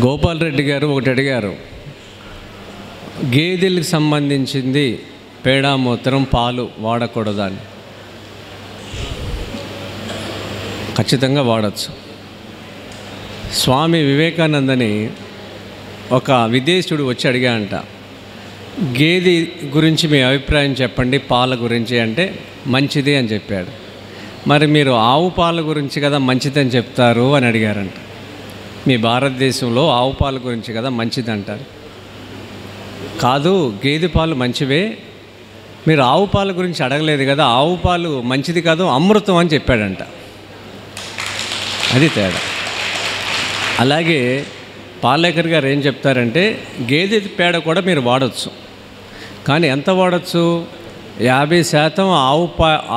గోపాల్ రెడ్డి గారు ఒకటి అడిగారు, గేదెలకు సంబంధించింది పేడ మూత్రం పాలు వాడకూడదా అని. ఖచ్చితంగా వాడచ్చు. స్వామి వివేకానందని ఒక విదేశీయుడు వచ్చి అడిగాడంట, గేదె గురించి మీ అభిప్రాయం చెప్పండి పాల గురించి అంటే మంచిది అని చెప్పాడు. మరి మీరు ఆవు పాల గురించి కదా మంచిదని చెప్తారు అని అడిగారంట. మీ భారతదేశంలో ఆవు పాల గురించి కదా మంచిది అంటారు. కాదు, గేదె పాలు మంచివే, మీరు ఆవు పాల గురించి అడగలేదు కదా, ఆవు పాలు మంచిది కాదు అమృతం అని చెప్పాడంట. అది తేడా. అలాగే పాలేకర్ గారు ఏం చెప్తారంటే, గేదె పేడ కూడా మీరు వాడచ్చు, కానీ ఎంత వాడచ్చు? 50%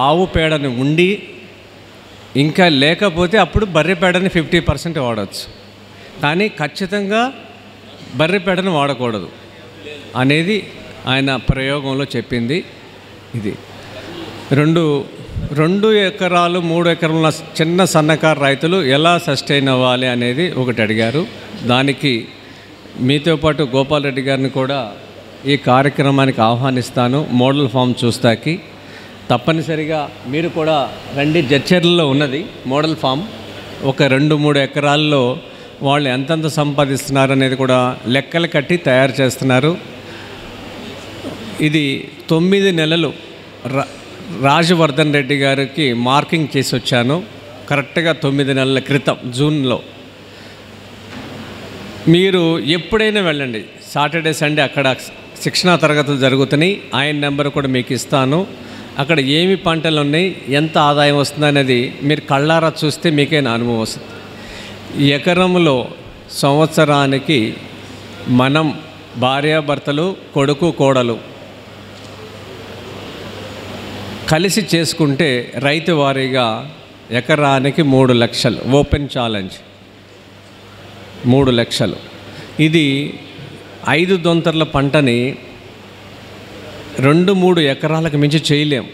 ఆవు పేడని ఉండి ఇంకా లేకపోతే అప్పుడు బర్రె పేడని 50% వాడచ్చు. కానీ ఖచ్చితంగా బర్రె పేడని వాడకూడదు అనేది ఆయన ప్రయోగంలో చెప్పింది. ఇది 2 ఎకరాలు 3 ఎకరాల చిన్న సన్నకారు రైతులు ఎలా సస్టైన్ అవ్వాలి అనేది ఒకటి అడిగారు. దానికి మీతో పాటు గోపాల్ రెడ్డి గారిని కూడా ఈ కార్యక్రమానికి ఆహ్వానిస్తాను. మోడల్ ఫామ్ చూస్తాకి తప్పనిసరిగా మీరు కూడా రండి. జడ్చర్లలో ఉన్నది మోడల్ ఫామ్. ఒక 2-3 ఎకరాల్లో వాళ్ళు ఎంతెంత సంపాదిస్తున్నారు అనేది కూడా లెక్కలు కట్టి తయారు చేస్తున్నారు. ఇది 9 నెలలు రాజవర్ధన్ రెడ్డి గారికి మార్కింగ్ చేసి వచ్చాను. కరెక్ట్గా 9 నెలల క్రితం జూన్లో. మీరు ఎప్పుడైనా వెళ్ళండి, సాటర్డే సండే అక్కడ శిక్షణా తరగతులు జరుగుతున్నాయి. ఆయన నెంబర్ కూడా మీకు ఇస్తాను. అక్కడ ఏమి పంటలు ఉన్నాయి, ఎంత ఆదాయం వస్తుంది అనేది మీరు కళ్ళారా చూస్తే మీకే అనుభవం వస్తుంది. ఎకరంలో సంవత్సరానికి మనం భార్యాభర్తలు, కొడుకు కోడలు కలిసి చేసుకుంటే రైతు వారీగా ఎకరానికి 3 లక్షలు. ఓపెన్ ఛాలెంజ్ 3 లక్షలు. ఇది 5 దొంతర్ల పంటని 2-3 ఎకరాలకు మించి చేయలేం.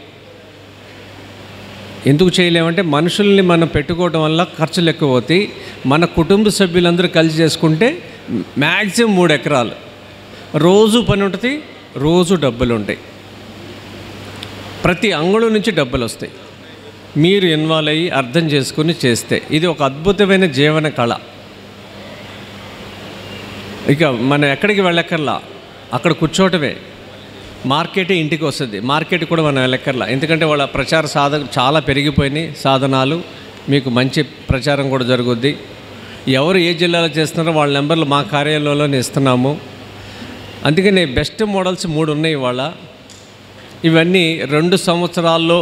ఎందుకు చేయలేమంటే మనుషుల్ని మనం పెట్టుకోవడం వల్ల ఖర్చులు ఎక్కువ అవుతాయి. మన కుటుంబ సభ్యులందరూ కలిసి చేసుకుంటే మ్యాక్సిమం 3 ఎకరాలు. రోజు పని ఉంటుంది, రోజు డబ్బులు ఉంటాయి, ప్రతి అంగుళం నుంచి డబ్బులు వస్తాయి. మీరు ఇన్వాల్వ్ అయ్యి అర్థం చేసుకుని చేస్తే ఇది ఒక అద్భుతమైన జీవన కళ. ఇక మనం ఎక్కడికి వెళ్ళక్కర్లా, అక్కడ కూర్చోవటమే. మార్కెటే ఇంటికి వస్తుంది. మార్కెట్ కూడా మనం వెళ్ళక్కర్లా, ఎందుకంటే వాళ్ళ ప్రచార చాలా పెరిగిపోయినాయి సాధనాలు. మీకు మంచి ప్రచారం కూడా జరుగుద్ది. ఎవరు ఏ జిల్లాలో చేస్తున్నారో వాళ్ళ నెంబర్లు మా కార్యాలయంలోనే ఇస్తున్నాము. అందుకని బెస్ట్ మోడల్స్ 3 ఉన్నాయి ఇవాళ. ఇవన్నీ 2 సంవత్సరాల్లో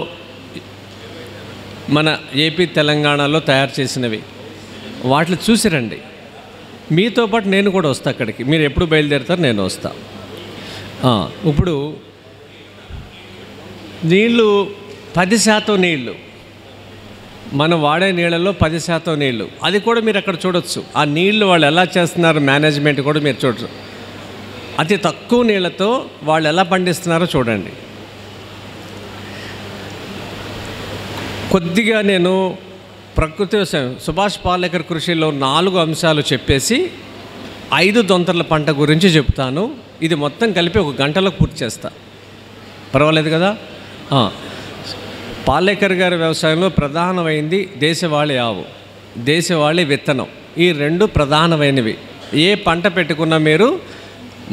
మన ఏపీ తెలంగాణలో తయారు చేసినవి. వాటిని చూసి రండి. మీతో పాటు నేను కూడా వస్తా అక్కడికి. మీరు ఎప్పుడు బయలుదేరుతారు, నేను వస్తా. ఇప్పుడు నీళ్ళు 10% నీళ్ళు, మనం వాడే నీళ్ళలో 10% నీళ్ళు, అది కూడా మీరు అక్కడ చూడొచ్చు. ఆ నీళ్లు వాళ్ళు ఎలా చేస్తున్నారు మేనేజ్మెంట్ కూడా మీరు చూడొచ్చు. అతి తక్కువ నీళ్ళతో వాళ్ళు ఎలా పండిస్తున్నారో చూడండి. కొద్దిగా నేను ప్రకృతి వ్యవసాయం సుభాష్ పాలేకర్ కృషిలో 4 అంశాలు చెప్పేసి 5 దొంతర్ల పంట గురించి చెప్తాను. ఇది మొత్తం కలిపి 1 గంటలో పూర్తి చేస్తా. పర్వాలేదు కదా? పాలేకర్ గారి వ్యవసాయంలో ప్రధానమైంది దేశవాళీ ఆవు, దేశవాళీ విత్తనం. ఈ 2 ప్రధానమైనవి. ఏ పంట పెట్టుకున్నా మీరు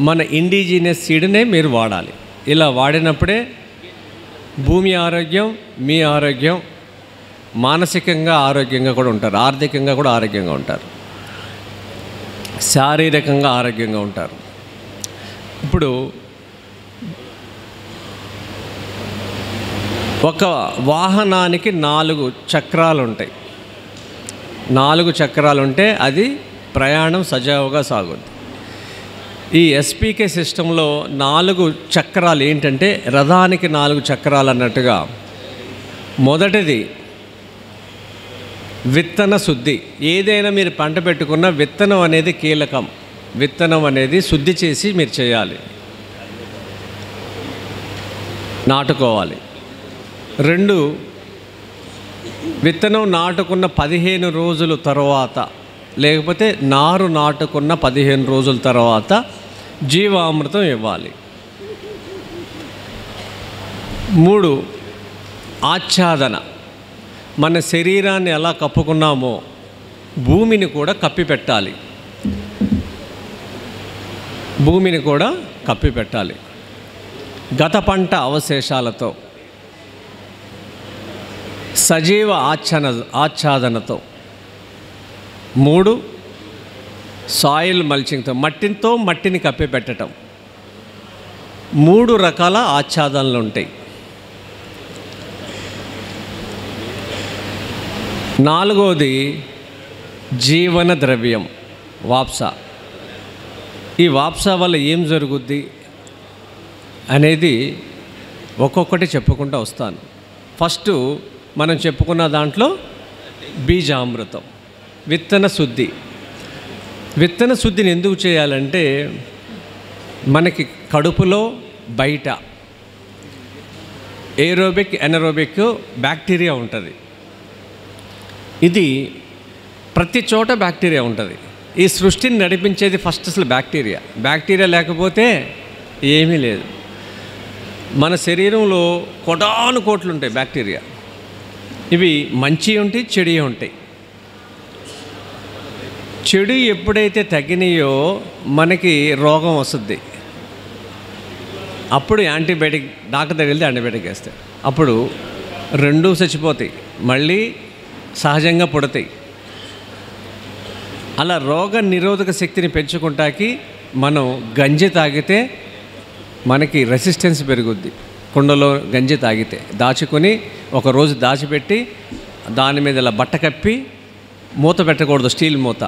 మన ఇండిజినియస్ సీడ్నే మీరు వాడాలి. ఇలా వాడినప్పుడే భూమి ఆరోగ్యం, మీ ఆరోగ్యం, మానసికంగా ఆరోగ్యంగా కూడా ఉంటారు, ఆర్థికంగా కూడా ఆరోగ్యంగా ఉంటారు, శారీరకంగా ఆరోగ్యంగా ఉంటారు. ఇప్పుడు ఒక వాహనానికి 4 చక్రాలు ఉంటాయి. 4 చక్రాలు ఉంటే అది ప్రయాణం సజావుగా సాగుద్ది. ఈ ఎస్పీకే సిస్టంలో 4 చక్రాలు ఏంటంటే రథానికి 4 చక్రాలు అన్నట్టుగా. మొదటిది విత్తన శుద్ధి. ఏదైనా మీరు పంట పెట్టుకున్న విత్తనం అనేది కీలకం. విత్తనం అనేది శుద్ధి చేసి మీరు చేయాలి, నాటుకోవాలి. 2 విత్తనం నాటుకున్న 15 రోజుల తర్వాత లేకపోతే నారు నాటుకున్న 15 రోజుల తర్వాత జీవామృతం ఇవ్వాలి. 3 ఆచ్ఛాదన. మన శరీరాన్ని ఎలా కప్పుకున్నామో భూమిని కూడా కప్పిపెట్టాలి. భూమిని కూడా కప్పిపెట్టాలి గత పంట అవశేషాలతో, సజీవ ఆచ్ఛాదనతో. 3 సాయిల్ మల్చింగ్తో, మట్టిని కప్పిపెట్టడం. 3 రకాల ఆచ్ఛాదనలు ఉంటాయి. 4వది జీవన ద్రవ్యం, వాప్సా. ఈ వాప్సా వల్ల ఏం జరుగుద్ది అనేది ఒక్కొక్కటి చెప్పుకుంటూ వస్తాను. ఫస్ట్ మనం చెప్పుకున్న దాంట్లో బీజామృతం, విత్తన శుద్ధి. విత్తన శుద్ధిని ఎందుకు చేయాలంటే మనకి కడుపులో బయట ఏరోబిక్ ఎనరోబిక్ బ్యాక్టీరియా ఉంటుంది. ఇది ప్రతి చోట బ్యాక్టీరియా ఉంటుంది. ఈ సృష్టిని నడిపించేది ఫస్ట్ అసలు బ్యాక్టీరియా లేకపోతే ఏమీ లేదు. మన శరీరంలో కోటాను కోట్లు ఉంటాయి బ్యాక్టీరియా. ఇవి మంచి ఉంటాయి, చెడు ఉంటాయి. చెడు ఎప్పుడైతే తగ్గినాయో మనకి రోగం వస్తుంది. అప్పుడు యాంటీబయాటిక్, డాక్టర్ దగ్గర వెళ్తే యాంటీబయాటిక్ వేస్తాయి. అప్పుడు 2 చచ్చిపోతాయి, మళ్ళీ సహజంగా పుడతాయి. అలా రోగ నిరోధక శక్తిని పెంచుకుంటాకి మనం గంజి తాగితే మనకి రెసిస్టెన్స్ పెరుగుద్ది. కుండలో గంజి తాగితే దాచుకొని ఒకరోజు దాచిపెట్టి దాని మీద ఇలా బట్ట కప్పి మూత పెట్టకూడదు, స్టీల్ మూత.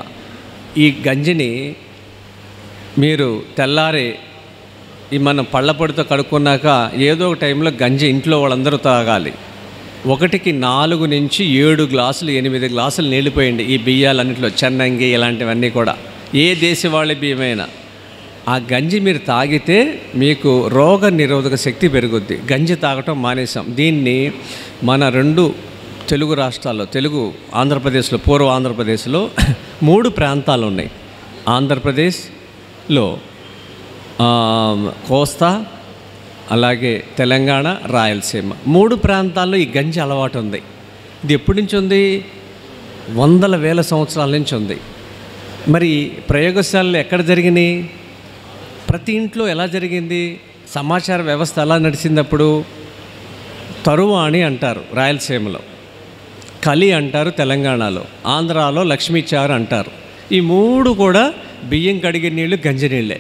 ఈ గంజిని మీరు తెల్లారి మనం పళ్ళపొడితో కడుక్కున్నాక ఏదో ఒక టైంలో గంజి ఇంట్లో వాళ్ళందరూ తాగాలి. 1కి 4 నుంచి 7 గ్లాసులు 8 గ్లాసులు నీళ్ళు పోయండి. ఈ బియ్యాలన్నింటిలో చెన్నంగి ఇలాంటివన్నీ కూడా, ఏ దేశవాళీ బియ్యమైనా ఆ గంజి మీరు తాగితే మీకు రోగ నిరోధక శక్తి పెరుగుద్ది. గంజి తాగటం మానేసాం. దీన్ని మన 2 తెలుగు రాష్ట్రాల్లో, ఆంధ్రప్రదేశ్లో, పూర్వ ఆంధ్రప్రదేశ్లో 3 ప్రాంతాలు ఉన్నాయి. ఆంధ్రప్రదేశ్లో కోస్తా, అలాగే తెలంగాణ, రాయలసీమ 3 ప్రాంతాల్లో ఈ గంజి అలవాటు ఉంది. ఇది ఎప్పటి నుంచి ఉంది? వందల వేల సంవత్సరాల నుంచి ఉంది. మరి ప్రయోగశాలలు ఎక్కడ జరిగినాయి? ప్రతి ఇంట్లో ఎలా జరిగింది? సమాచార వ్యవస్థ ఎలా నడిచిందప్పుడు? తరువాణి అంటారు రాయలసీమలో, కలి అంటారు తెలంగాణలో, ఆంధ్రాలో లక్ష్మీచారు అంటారు. ఈ 3 కూడా బియ్యం కడిగే నీళ్ళు గంజి నీళ్ళే.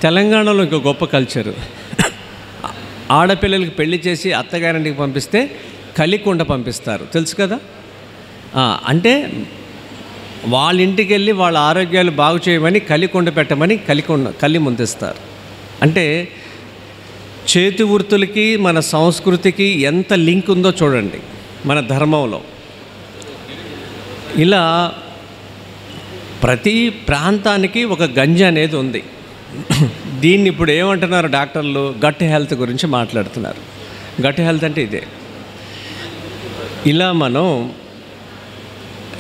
తెలంగాణలో ఇంకో గొప్ప కల్చరు, ఆడపిల్లలకి పెళ్లి చేసి అత్తగారింటికి పంపిస్తే కలికుండ పంపిస్తారు, తెలుసు కదా. అంటే వాళ్ళ ఇంటికి వెళ్ళి వాళ్ళ ఆరోగ్యాలు బాగు చేయమని కలికొండ పెట్టమని కలి ముందిస్తారు. అంటే చేతి వృత్తులకి మన సంస్కృతికి ఎంత లింక్ ఉందో చూడండి మన ధర్మంలో. ఇలా ప్రతి ప్రాంతానికి ఒక గంజి అనేది ఉంది. దీన్ని ఇప్పుడు ఏమంటున్నారు డాక్టర్లు? గట్ హెల్త్ గురించి మాట్లాడుతున్నారు. గట్ హెల్త్ అంటే ఇదే. ఇలా మనం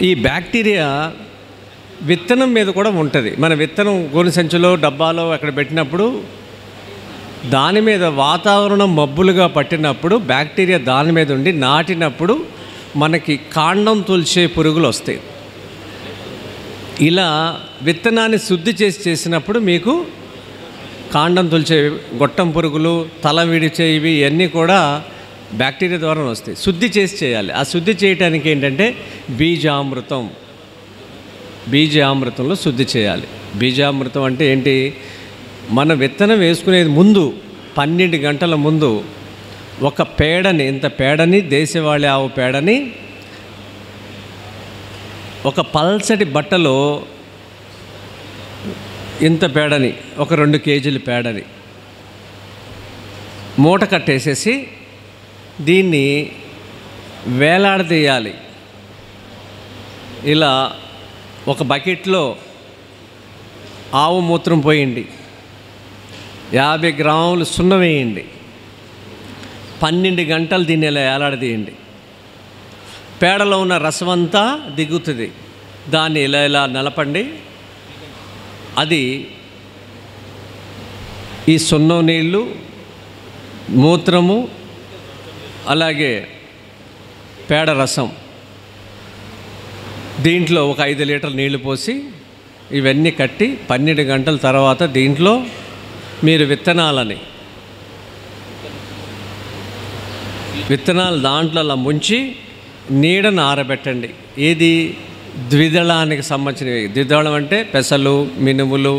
ఈ బ్యాక్టీరియా విత్తనం మీద కూడా ఉంటుంది. మన విత్తనం గోనె సంచిలో, డబ్బాలో అక్కడ పెట్టినప్పుడు దాని మీద వాతావరణం మబ్బులుగా పట్టినప్పుడు బ్యాక్టీరియా దాని మీద ఉండి నాటినప్పుడు మనకి కాండం తొలిచే పురుగులు వస్తాయి. ఇలా విత్తనాన్ని శుద్ధి చేసినప్పుడు మీకు కాండం తొలిచే గొట్టం పురుగులు, తల విడిచే ఇవి ఇవన్నీ కూడా బ్యాక్టీరియా ద్వారా వస్తాయి. శుద్ధి చేయాలి. ఆ శుద్ధి చేయడానికి ఏంటంటే బీజామృతంలో శుద్ధి చేయాలి. బీజామృతం అంటే ఏంటి? మన విత్తనం వేసుకునేది ముందు 12 గంటల ముందు ఒక పేడని, ఇంత పేడని, దేశవాళీ ఆవు పేడని ఒక పల్చటి బట్టలో, ఇంత పేడని, ఒక 2 కేజీల పేడని మూట కట్టేసేసి దీన్ని వేలాడదీయాలి. ఇలా ఒక బకెట్లో ఆవు మూత్రం పోయండి, 50 గ్రాములు సున్నం వేయండి, 12 గంటలు దీన్ని ఇలా వేలాడదీయండి. పేడలో ఉన్న రసం అంతా దిగుతుంది. దాన్ని ఇలా ఇలా నలపండి. అది ఈ సున్నం నీళ్ళు, మూత్రము, అలాగే పేడ రసం, దీంట్లో ఒక 5 లీటర్ల నీళ్లు పోసి ఇవన్నీ కట్టి 12 గంటల తర్వాత దీంట్లో మీరు విత్తనాలు దాంట్లో అలా ముంచి నీడను ఆరబెట్టండి. ఏది ద్విదళానికి సంబంధించినవి. ద్విదళం అంటే పెసలు, మినుములు,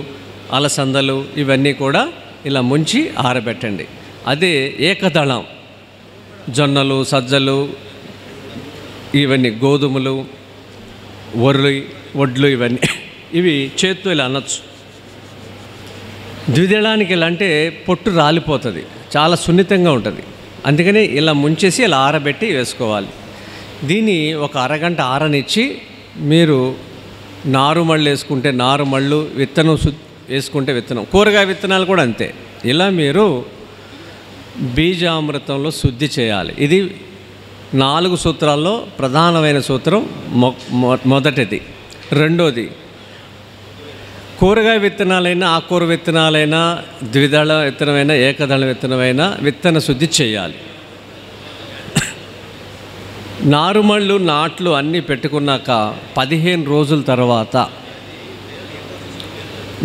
అలసందలు ఇవన్నీ కూడా ఇలా ముంచి ఆరబెట్టండి. అదే ఏకదళం జొన్నలు, సజ్జలు, ఇవన్నీ గోధుమలు, వడ్లు ఇవన్నీ ఇవి చేత్తో ఇలా అనొచ్చు. ద్విదళానికి ఇలా అంటే పొట్టు రాలిపోతుంది, చాలా సున్నితంగా ఉంటుంది. అందుకని ఇలా ముంచేసి ఇలా ఆరబెట్టి వేసుకోవాలి. దీన్ని ఒక అరగంట ఆరనిచ్చి మీరు నారుమళ్ళు వేసుకుంటే నారుమళ్ళు, విత్తనం వేసుకుంటే విత్తనం, కూరగాయ విత్తనాలు కూడా అంతే. ఇలా మీరు బీజామృతంలో శుద్ధి చేయాలి. ఇది 4 సూత్రాల్లో ప్రధానమైన సూత్రం మొదటిది. రెండోది, కూరగాయ విత్తనాలైనా ఆకుకూర విత్తనాలైనా ద్విదళ విత్తనమైనా ఏకదళ విత్తనమైనా విత్తన శుద్ధి చేయాలి. నారుమళ్ళు నాట్లు అన్నీ పెట్టుకున్నాక 15 రోజుల తర్వాత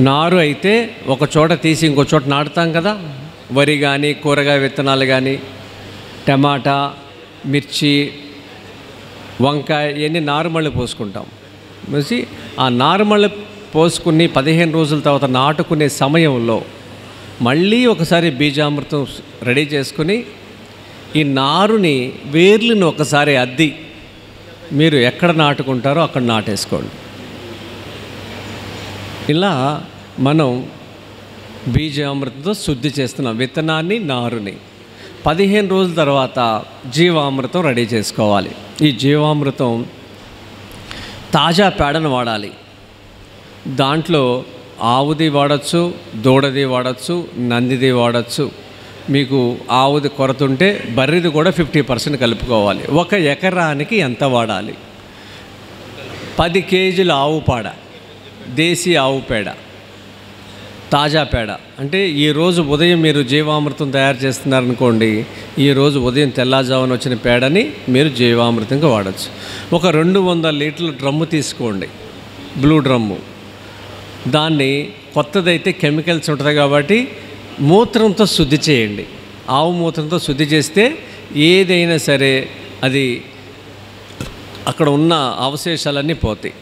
నారు అయితే ఒక చోట తీసి ఇంకో చోట నాటుతాం కదా. వరి కానీ కూరగాయ విత్తనాలు కానీ టమాటా, మిర్చి, వంకాయ ఇవన్నీ నారుమళ్ళు పోసుకుంటాం. మంచి ఆ నారుమళ్ళు పోసుకుని 15 రోజుల తర్వాత నాటుకునే సమయంలో మళ్ళీ ఒకసారి బీజామృతం రెడీ చేసుకుని ఈ నారుని వేర్లను ఒకసారి అద్ది మీరు ఎక్కడ నాటుకుంటారో అక్కడ నాటేసుకోండి. ఇలా మనం బీజామృతంతో శుద్ధి చేస్తున్నాం విత్తనాన్ని, నారుని. 15 రోజుల తర్వాత జీవామృతం రెడీ చేసుకోవాలి. ఈ జీవామృతం తాజా పేడను వాడాలి. దాంట్లో ఆవుది వాడచ్చు, దూడది వాడచ్చు, నందిది వాడచ్చు. మీకు ఆవుది కొరత ఉంటే బర్రెది కూడా 50% కలుపుకోవాలి. 1 ఎకరానికి ఎంత వాడాలి? 10 కేజీల ఆవు పాడ, దేశీ ఆవు పేడ, తాజా పేడ. అంటే ఈరోజు ఉదయం మీరు జీవామృతం తయారు చేస్తున్నారనుకోండి, ఈరోజు ఉదయం తెల్లాజామున వచ్చిన పేడని మీరు జీవామృతంగా వాడచ్చు. ఒక 200 లీటర్ల డ్రమ్ము తీసుకోండి, బ్లూ డ్రమ్ము. దాన్ని కొత్తదైతే కెమికల్స్ ఉంటుంది కాబట్టి మూత్రంతో శుద్ధి చేయండి. ఆవు మూత్రంతో శుద్ధి చేస్తే ఏదైనా సరే అది అక్కడ ఉన్న అవశేషాలన్నీ పోతాయి.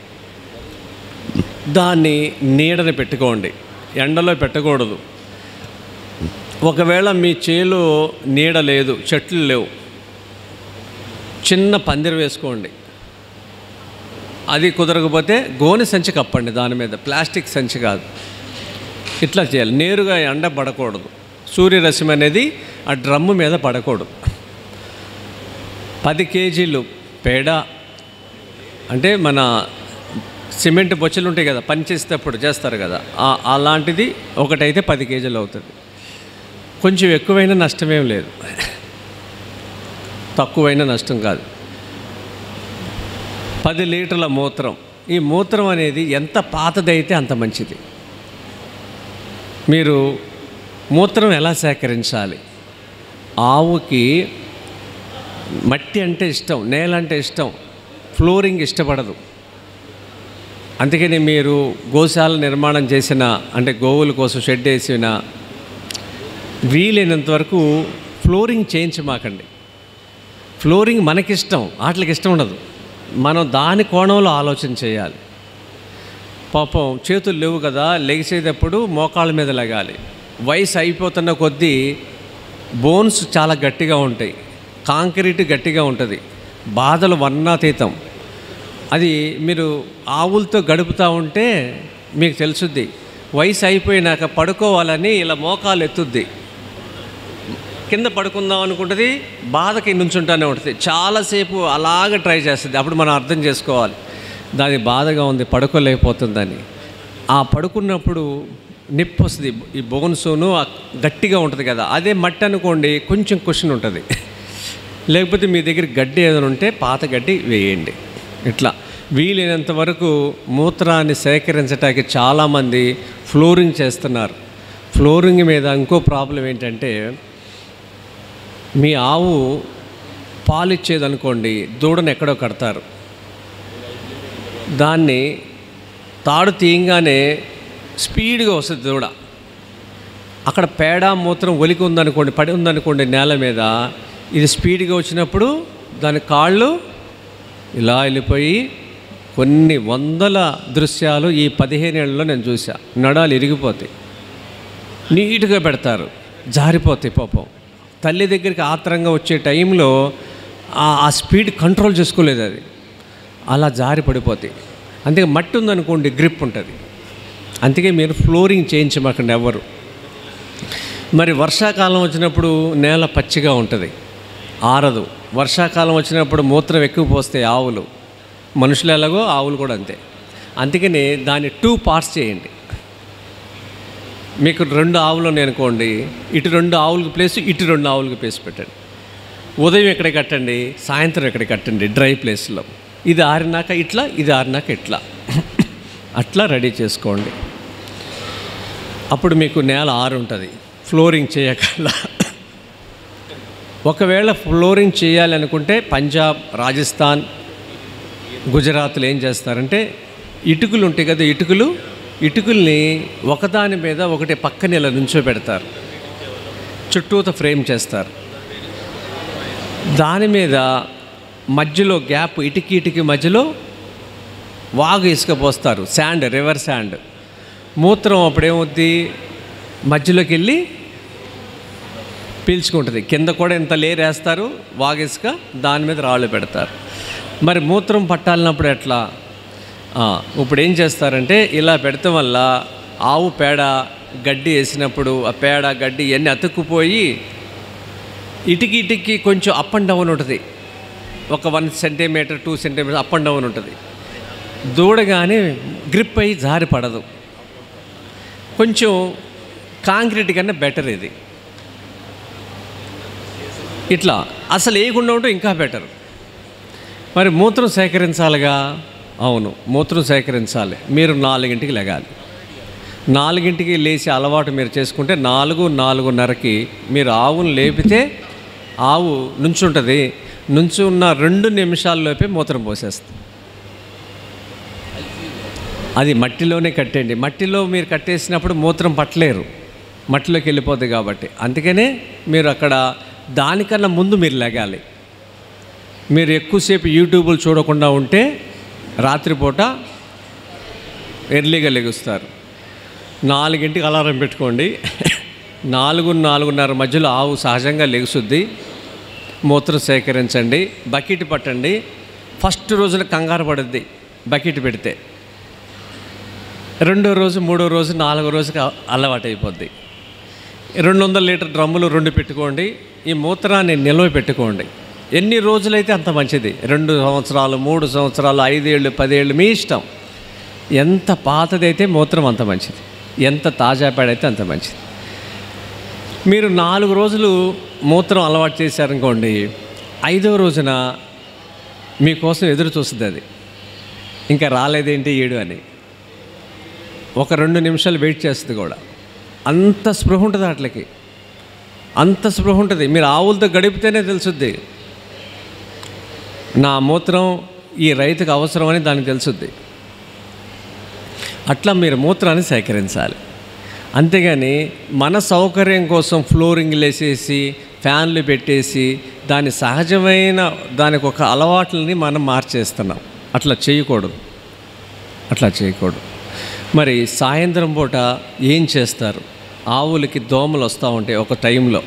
దాన్ని నీడని పెట్టుకోండి, ఎండలో పెట్టకూడదు. ఒకవేళ మీ చేలో నీడ లేదు, చెట్లు లేవు, చిన్న పందిరి వేసుకోండి. అది కుదరకపోతే గోనె సంచి కప్పండి, దాని మీద ప్లాస్టిక్ సంచి కాదు. ఇట్లా చేయాలి. నేరుగా ఎండ పడకూడదు, సూర్యరశ్మి అనేది ఆ డ్రమ్ము మీద పడకూడదు. 10 కేజీలు పేడ అంటే మన సిమెంట్ బొచ్చలు ఉంటాయి కదా, పని చేసేటప్పుడు చేస్తారు కదా, అలాంటిది ఒకటైతే 10 కేజీలు అవుతుంది. కొంచెం ఎక్కువైనా నష్టమేం లేదు, తక్కువైనా నష్టం కాదు. 10 లీటర్ల మూత్రం. ఈ మూత్రం అనేది ఎంత పాతదైతే అంత మంచిది. మీరు మూత్రం ఎలా సేకరించాలి? ఆవుకి మట్టి అంటే ఇష్టం, నేల అంటే ఇష్టం, ఫ్లోరింగ్ ఇష్టపడదు. అందుకని మీరు గోశాల నిర్మాణం చేసిన అంటే గోవుల కోసం షెడ్ వేసిన వీలైనంత వరకు ఫ్లోరింగ్ చేయించమాకండి. ఫ్లోరింగ్ మనకిష్టం, వాటికి ఇష్టం ఉండదు. మనం దాని కోణంలో ఆలోచన చేయాలి. పాపం చేతులు లేవు కదా, లెగిసేటప్పుడు మోకాళ్ళ మీద లెగాలి. వయసు అయిపోతున్న కొద్దీ బోన్స్ చాలా గట్టిగా ఉంటాయి, కాంక్రీట్ గట్టిగా ఉంటుంది, బాధలు వర్ణాతీతం. అది మీరు ఆవులతో గడుపుతూ ఉంటే మీకు తెలుసుద్ది. వయసు అయిపోయినాక పడుకోవాలని ఇలా మోకాలు ఎత్తుద్ది, కింద పడుకుందాం అనుకుంటుంది, బాధకి నుంచుంటానే ఉంటుంది, చాలాసేపు అలాగే ట్రై చేస్తుంది. అప్పుడు మనం అర్థం చేసుకోవాలి దాని బాధగా ఉంది, పడుకోలేకపోతుందని. ఆ పడుకున్నప్పుడు నిప్పు వస్తుంది, ఈ బోన్సును గట్టిగా ఉంటుంది కదా. అదే మట్టి అనుకోండి కొంచెం క్వశ్చన్ ఉంటుంది. లేకపోతే మీ దగ్గర గడ్డి ఏదైనా ఉంటే పాత గడ్డి వేయండి. ఇట్లా వీలైనంత వరకు మూత్రాన్ని సేకరించడానికి చాలామంది ఫ్లోరింగ్ చేస్తున్నారు. ఫ్లోరింగ్ మీద ఇంకో ప్రాబ్లం ఏంటంటే, మీ ఆవు పాలిచ్చేదనుకోండి, దూడను ఎక్కడో కడతారు. దాన్ని తాడు తీయంగానే స్పీడ్గా వస్తుంది దూడ. అక్కడ పేడ మూత్రం ఒలికి ఉందనుకోండి, పడి ఉందనుకోండి నేల మీద, ఇది స్పీడ్గా వచ్చినప్పుడు దాని కాళ్ళు ఇలా వెళ్ళిపోయి కొన్ని వందల దృశ్యాలు ఈ 15 ఏళ్ళలో నేను చూసా. నడాలు ఇరిగిపోతాయి, నీట్గా పెడతారు, జారిపోతాయి. పాపం తల్లి దగ్గరికి ఆత్రంగా వచ్చే టైంలో ఆ స్పీడ్ కంట్రోల్ చేసుకోలేదు, అది అలా జారి పడిపోతాయి. అందుకే మట్టి ఉందనుకోండి గ్రిప్ ఉంటుంది. అందుకే మీరు ఫ్లోరింగ్ చేయించమాకండి ఎవ్వరు. మరి వర్షాకాలం వచ్చినప్పుడు నేల పచ్చిగా ఉంటుంది, ఆరదు. వర్షాకాలం వచ్చినప్పుడు మూత్రం ఎక్కువ పోస్తాయి ఆవులు. మనుషులు ఎలాగో ఆవులు కూడా అంతే. అందుకని దాన్ని 2 పార్ట్స్ చేయండి. మీకు 2 ఆవులు అనుకోండి, ఇటు 2 ఆవులకి ప్లేస్, ఇటు 2 ఆవులకి ప్లేస్ పెట్టండి. ఉదయం ఎక్కడ కట్టండి, సాయంత్రం ఎక్కడ కట్టండి, డ్రై ప్లేస్లో. ఇది ఆరినాక ఇట్లా, ఇది ఆరినాక ఇట్లా, అట్లా రెడీ చేసుకోండి. అప్పుడు మీకు నేల ఆరుంటుంది, ఫ్లోరింగ్ చేయకల్లా. ఒకవేళ ఫ్లోరింగ్ చేయాలి అనుకుంటే పంజాబ్, రాజస్థాన్, గుజరాత్లో ఏం చేస్తారంటే, ఇటుకలు ఉంటాయి కదా, ఇటుకల్ని ఒకదాని మీద ఒకటి పక్కన ఇలా నుంచోబెడతారు, చుట్టూతో ఫ్రేమ్ చేస్తారు. దాని మీద మధ్యలో గ్యాప్, ఇటుకి మధ్యలో వాగు ఇసుక పోస్తారు, శాండ్, రివర్ శాండ్. మూత్రం అప్పుడేమవుద్ది, మధ్యలోకి వెళ్ళి పీల్చుకుంటుంది. కింద కూడా ఇంత లేరు వేస్తారు వాగు ఇసుక, దాని మీద రాళ్ళు పెడతారు. మరి మూత్రం పట్టాలినప్పుడు ఎట్లా? ఇప్పుడు ఏం చేస్తారంటే, ఇలా పెడతాం వల్ల ఆవు పేడ గడ్డి వేసినప్పుడు ఆ పేడ గడ్డి ఇవన్నీ అతుక్కుపోయి ఇటుకి కొంచెం అప్ అండ్ డౌన్ ఉంటుంది. ఒక 1 centimetre 2 centimetre up and down ఉంటుంది. దూడ కానీ గ్రిప్ అయ్యి జారి పడదు. కొంచెం కాంక్రీట్ కన్నా బెటర్ ఇది. ఇట్లా అసలు వేయకుండా ఉంటే ఇంకా బెటర్. మరి మూత్రం సేకరించాలిగా, అవును మూత్రం సేకరించాలి. మీరు 4ంటికి లెగాలి. 4ంటికి లేచి అలవాటు మీరు చేసుకుంటే 4-4:30కి మీరు ఆవును లేపితే ఆవు నుంచుంటుంది. నుంచి ఉన్న 2 నిమిషాల్లోపే మూత్రం పోసేస్తుంది. అది మట్టిలోనే కట్టండి. మట్టిలో మీరు కట్టేసినప్పుడు మూత్రం పట్టలేరు, మట్టిలోకి వెళ్ళిపోతుంది కాబట్టి. అందుకనే మీరు అక్కడ దానికన్నా ముందు మీరు లెగాలి. మీరు ఎక్కువసేపు యూట్యూబ్లు చూడకుండా ఉంటే రాత్రిపూట ఎర్లీగా లెగుస్తారు. 4ంటికి అలారం పెట్టుకోండి. 4-4:30 మధ్యలో ఆవు సహజంగా లెగుసుద్ది. మూత్రం సేకరించండి, బకెట్ పట్టండి. ఫస్ట్ రోజున కంగారు పడుద్ది బకెట్ పెడితే, 2వ రోజు 3వ రోజు 4వ రోజుకి అలవాటు అయిపోద్ది. 200 లీటర్ డ్రమ్ములు 2 పెట్టుకోండి. ఈ మూత్రాన్ని నిల్వ పెట్టుకోండి. ఎన్ని రోజులైతే అంత మంచిది. 2 సంవత్సరాలు, 3 సంవత్సరాలు, 5 ఏళ్ళు, 10 ఏళ్ళు మీ ఇష్టం. ఎంత పాతదైతే మూత్రం అంత మంచిది, ఎంత తాజా పేడైతే అంత మంచిది. మీరు 4 రోజులు మూత్రం అలవాటు చేశారనుకోండి, 5వ రోజున మీకోసం ఎదురు చూస్తుంది అది. ఇంకా రాలేదేంటి ఈడు అని ఒక 2 నిమిషాలు వెయిట్ చేస్తుంది కూడా. అంత స్పృహ ఉంటుంది వాటికి, అంత స్పృహ ఉంటుంది. మీరు ఆవులతో గడిపితేనే తెలుసుద్ది, నా మూత్రం ఈ రైతుకు అవసరమని దానికి తెలుసుద్ది. అట్లా మీరు మూత్రాన్ని సేకరించాలి. అంతేగాని మన సౌకర్యం కోసం ఫ్లోరింగ్లు వేసేసి ఫ్యాన్లు పెట్టేసి దాని సహజమైన దానికి ఒక అలవాట్లని మనం మార్చేస్తున్నాం. అట్లా చేయకూడదు, అట్లా చేయకూడదు. మరి సాయంత్రం పూట ఏం చేస్తారు? ఆవులకి దోమలు వస్తూ ఉంటాయి. ఒక టైంలో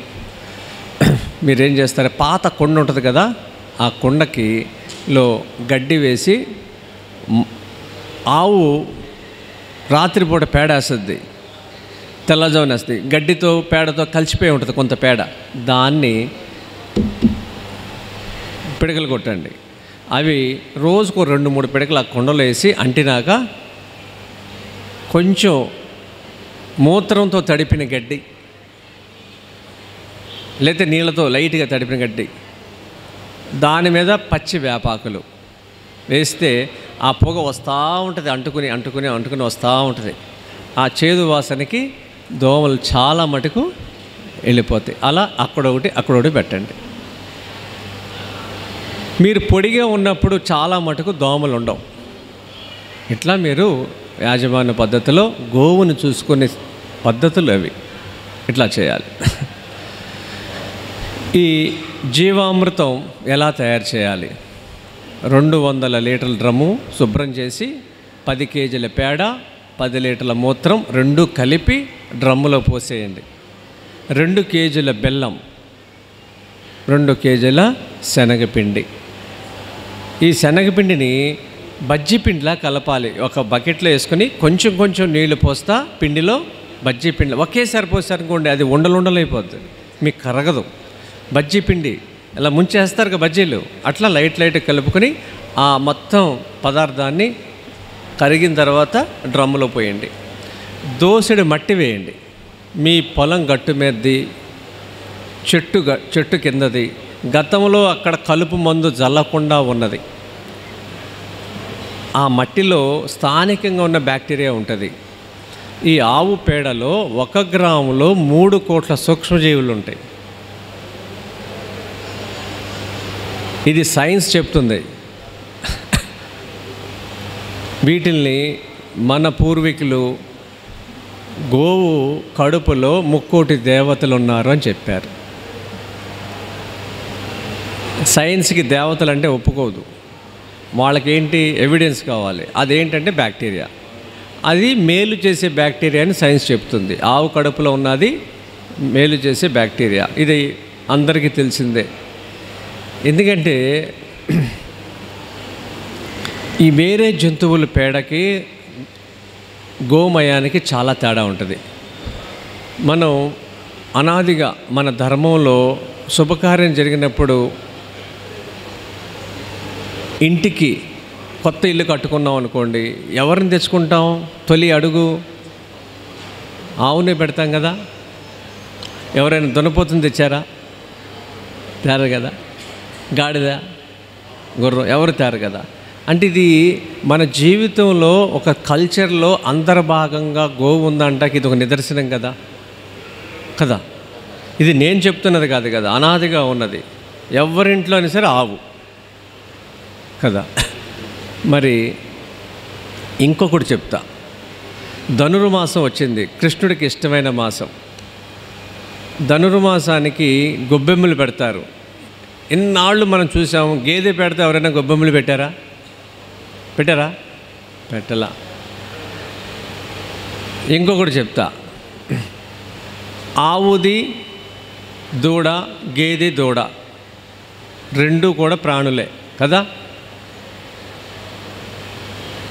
మీరేం చేస్తారు, పాత కుండ ఉంటుంది కదా, ఆ కుండకిలో గడ్డి వేసి ఆవు రాత్రిపూట పేడ వేస్తుంది, తెల్లజామున వేస్తుంది. గడ్డితో పేడతో కలిసిపోయి ఉంటుంది కొంత పేడ, దాన్ని పిడకలు కొట్టండి. అవి రోజుకు 2-3 పిడకలు ఆ కుండలో వేసి అంటినాక కొంచెం మూత్రంతో తడిపిన గడ్డి లేకపోతే నీళ్ళతో లైట్గా తడిపిన గడ్డి, దాని మీద పచ్చి వేపాకులు వేస్తే ఆ పొగ వస్తూ ఉంటుంది, అంటుకుని అంటుకుని అంటుకుని వస్తూ ఉంటుంది. ఆ చేదు వాసనకి దోమలు చాలా మటుకు వెళ్ళిపోతాయి. అలా అక్కడొకటి పెట్టండి. మీరు పొడిగా ఉన్నప్పుడు చాలా మటుకు దోమలు ఉండవు. ఇట్లా మీరు యాజమాన్య పద్ధతిలో గోవును చూసుకునే పద్ధతులు అవి, ఇట్లా చేయాలి. ఈ జీవామృతం ఎలా తయారు చేయాలి? 200 లీటర్ల డ్రమ్ము శుభ్రం చేసి 10 కేజీల పేడ, 10 లీటర్ల మూత్రం 2 కలిపి డ్రమ్ములో పోసేయండి. 2 కేజీల బెల్లం, 2 కేజీల శనగపిండి. ఈ శనగపిండిని బజ్జీ పిండిలా కలపాలి. ఒక బకెట్లో వేసుకొని కొంచెం కొంచెం నీళ్లు పోస్తా పిండిలో బజ్జీ పిండి ఒకేసారి పోసారనుకోండి, అది ఉండలుండలైపోద్ది, మీకు కరగదు. బజ్జీ పిండి ఇలా ముంచేస్తారు కదా బజ్జీలు, అట్లా లైట్ కలుపుకొని ఆ మొత్తం పదార్థాన్ని కరిగిన తర్వాత డ్రమ్ములో పోయండి. దోసెడు మట్టి వేయండి. మీ పొలం గట్టు మీదది, చెట్టు కిందది, గతంలో అక్కడ కలుపు మందు జల్లకుండా ఉన్నది. ఆ మట్టిలో స్థానికంగా ఉన్న బ్యాక్టీరియా ఉంటుంది. ఈ ఆవు పేడలో 1 గ్రాములో 3 కోట్ల సూక్ష్మజీవులు ఉంటాయి. ఇది సైన్స్ చెప్తుంది. వీటిల్ని మన పూర్వీకులు గోవు కడుపులో 3 కోటి దేవతలు ఉన్నారు అని చెప్పారు. సైన్స్కి దేవతలు అంటే ఒప్పుకోదు, వాళ్ళకేంటి ఎవిడెన్స్ కావాలి. అదేంటంటే బ్యాక్టీరియా, అది మేలు చేసే బ్యాక్టీరియా అని సైన్స్ చెప్తుంది. ఆవు కడుపులో ఉన్నది మేలు చేసే బ్యాక్టీరియా, ఇది అందరికీ తెలిసిందే. ఎందుకంటే ఈ వేరే జంతువుల పేడకి గోమయానికి చాలా తేడా ఉంటుంది. మనం అనాదిగా మన ధర్మంలో శుభకార్యం జరిగినప్పుడు ఇంటికి కొత్త ఇల్లు కట్టుకున్నాం అనుకోండి, ఎవరిని తెచ్చుకుంటాం? తొలి అడుగు ఆవునే పెడతాం కదా. ఎవరైనా దున్నపోతుని తెచ్చారా? తేరు కదా. గాడిద, గుర్రం ఎవరు తేరు కదా. అంటే ఇది మన జీవితంలో ఒక కల్చర్లో అంతర్భాగంగా గోవు ఉందంటాకి ఇది ఒక నిదర్శనం కదా. ఇది నేను చెప్తున్నది కాదు కదా, అనాదిగా ఉన్నది. ఎవరింట్లో అయినా సరే ఆవు కదా. మరి ఇంకొకటి చెప్తా. ధనుర్మాసం వచ్చింది, కృష్ణుడికి ఇష్టమైన మాసం. ధనుర్మాసానికి గొబ్బెమ్మలు పెడతారు. ఇన్నాళ్ళు మనం చూసాము, గేదె పెడితే ఎవరైనా గొబ్బెమ్మలు పెట్టారా? పెట్టలా. ఇంకొకటి చెప్తా. ఆవుది దూడ, గేదె దూడ 2 కూడా ప్రాణులే కదా.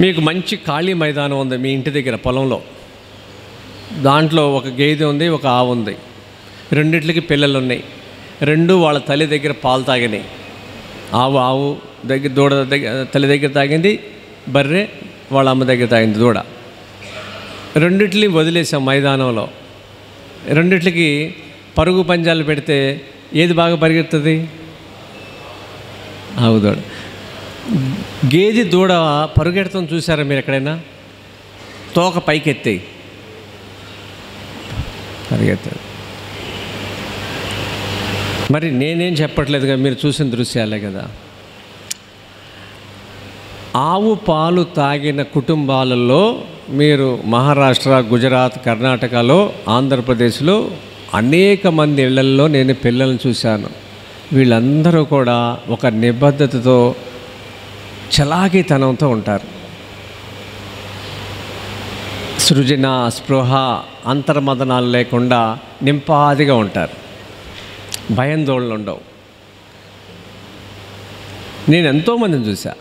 మీకు మంచి ఖాళీ మైదానం ఉంది మీ ఇంటి దగ్గర పొలంలో, దాంట్లో ఒక గేదె ఉంది, ఒక ఆవు ఉంది. రెండిట్లకి పిల్లలు ఉన్నాయి. 2 వాళ్ళ తల్లి దగ్గర పాలు తాగినాయి. ఆవు దగ్గర, దూడ దగ్గర తల్లి దగ్గర తాగింది, బర్రె వాళ్ళ అమ్మ దగ్గర తాగింది దూడ. రెండిట్లని వదిలేసాం మైదానంలో. రెండిట్లకి పరుగు పంజాలు పెడితే ఏది బాగా పరిగెడుతుంది? ఆవు దూడ. గేదె దూడ పరుగెడతాం చూసారా మీరు ఎక్కడైనా? తోక పైకెత్తి పరిగెత్తారు. మరి నేనేం చెప్పట్లేదుగా, మీరు చూసిన దృశ్యాలే కదా. ఆవు పాలు తాగిన కుటుంబాలలో మీరు మహారాష్ట్ర, గుజరాత్, కర్ణాటకలో, ఆంధ్రప్రదేశ్లో అనేక మంది ఇళ్లల్లో నేను పిల్లల్ని చూశాను. వీళ్ళందరూ కూడా ఒక నిబద్ధతతో, చలాకీతనంతో ఉంటారు. సృజన, స్పృహ, అంతర్మదనాలు లేకుండా నింపాదిగా ఉంటారు. భయాందోళనలు ఉండవు. నేను ఎంతోమందిని చూసా.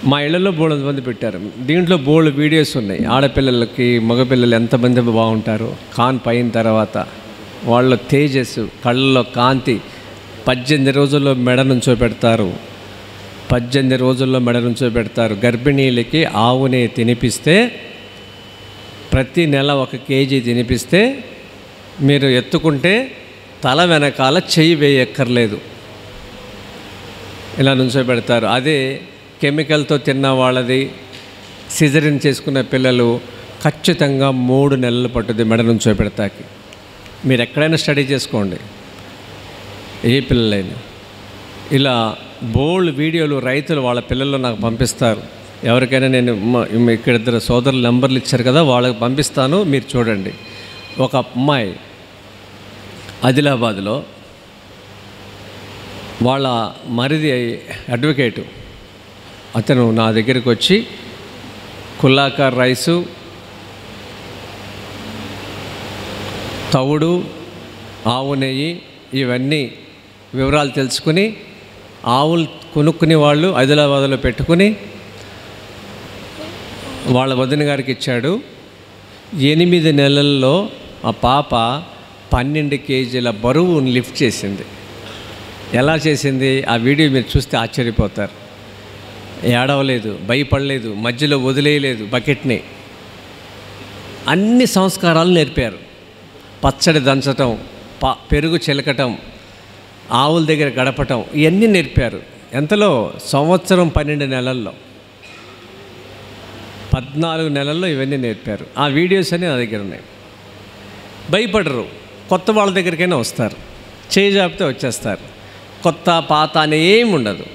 మా ఇళ్లలో బోల్డ్ మంది పెట్టారు. దీంట్లో బోల్డ్ వీడియోస్ ఉన్నాయి. ఆడపిల్లలకి మగపిల్లలు ఎంతమంది బాగుంటారు కాన్ పైన తర్వాత. వాళ్ళ తేజస్సు, కళ్ళలో కాంతి. 18 రోజుల్లో మెడ నుంచోబెడతారు. 18 రోజుల్లో మెడ నుంచోబెడతారు. గర్భిణీలకి ఆవుని తినిపిస్తే, ప్రతి నెల 1 కేజీ తినిపిస్తే మీరు ఎత్తుకుంటే తల వెనకాల చెయ్యి వేయక్కర్లేదు, ఇలా నుంచోబెడతారు. అదే కెమికల్తో తిన్న వాళ్ళది, సిజరిన్ చేసుకున్న పిల్లలు ఖచ్చితంగా 3 నెలలు పట్టుద్ది మెడ నుంచి చూపెడతాకి. మీరు ఎక్కడైనా స్టడీ చేసుకోండి, ఏ పిల్లలైనా. ఇలా బోల్డ్ వీడియోలు రైతులు వాళ్ళ పిల్లలు నాకు పంపిస్తారు. ఎవరికైనా నేను ఇక్కడ 2 సోదరుల నెంబర్లు ఇచ్చారు కదా, వాళ్ళకి పంపిస్తాను, మీరు చూడండి. ఒక అమ్మాయి ఆదిలాబాద్లో వాళ్ళ మరిది అడ్వకేటు, అతను నా దగ్గరికి వచ్చి కుల్లాకార్ రైసు, తవుడు, ఆవు నెయ్యి ఇవన్నీ వివరాలు తెలుసుకుని ఆవులు కొనుక్కుని వాళ్ళు ఆదిలాబాద్లో పెట్టుకుని వాళ్ళ వదిన గారికి ఇచ్చాడు. 8 నెలల్లో ఆ పాప 12 కేజీల బరువును లిఫ్ట్ చేసింది. ఎలా చేసింది ఆ వీడియో మీరు చూస్తే ఆశ్చర్యపోతారు. ఏడవలేదు, భయపడలేదు, మధ్యలో వదిలేయలేదు బకెట్ని. అన్ని సంస్కారాలు నేర్పారు. పచ్చడి దంచటం, పెరుగు చిలకటం, ఆవుల దగ్గర గడపటం, ఇవన్నీ నేర్పారు. ఎంతలో? సంవత్సరం 12 నెలల్లో, 14 నెలల్లో ఇవన్నీ నేర్పారు. ఆ వీడియోస్ అన్నీ నా దగ్గర ఉన్నాయి. భయపడరు. కొత్త వాళ్ళ దగ్గరికైనా వస్తారు, చేయి జాపితే వచ్చేస్తారు. కొత్త పాత అని ఏమి ఉండదు.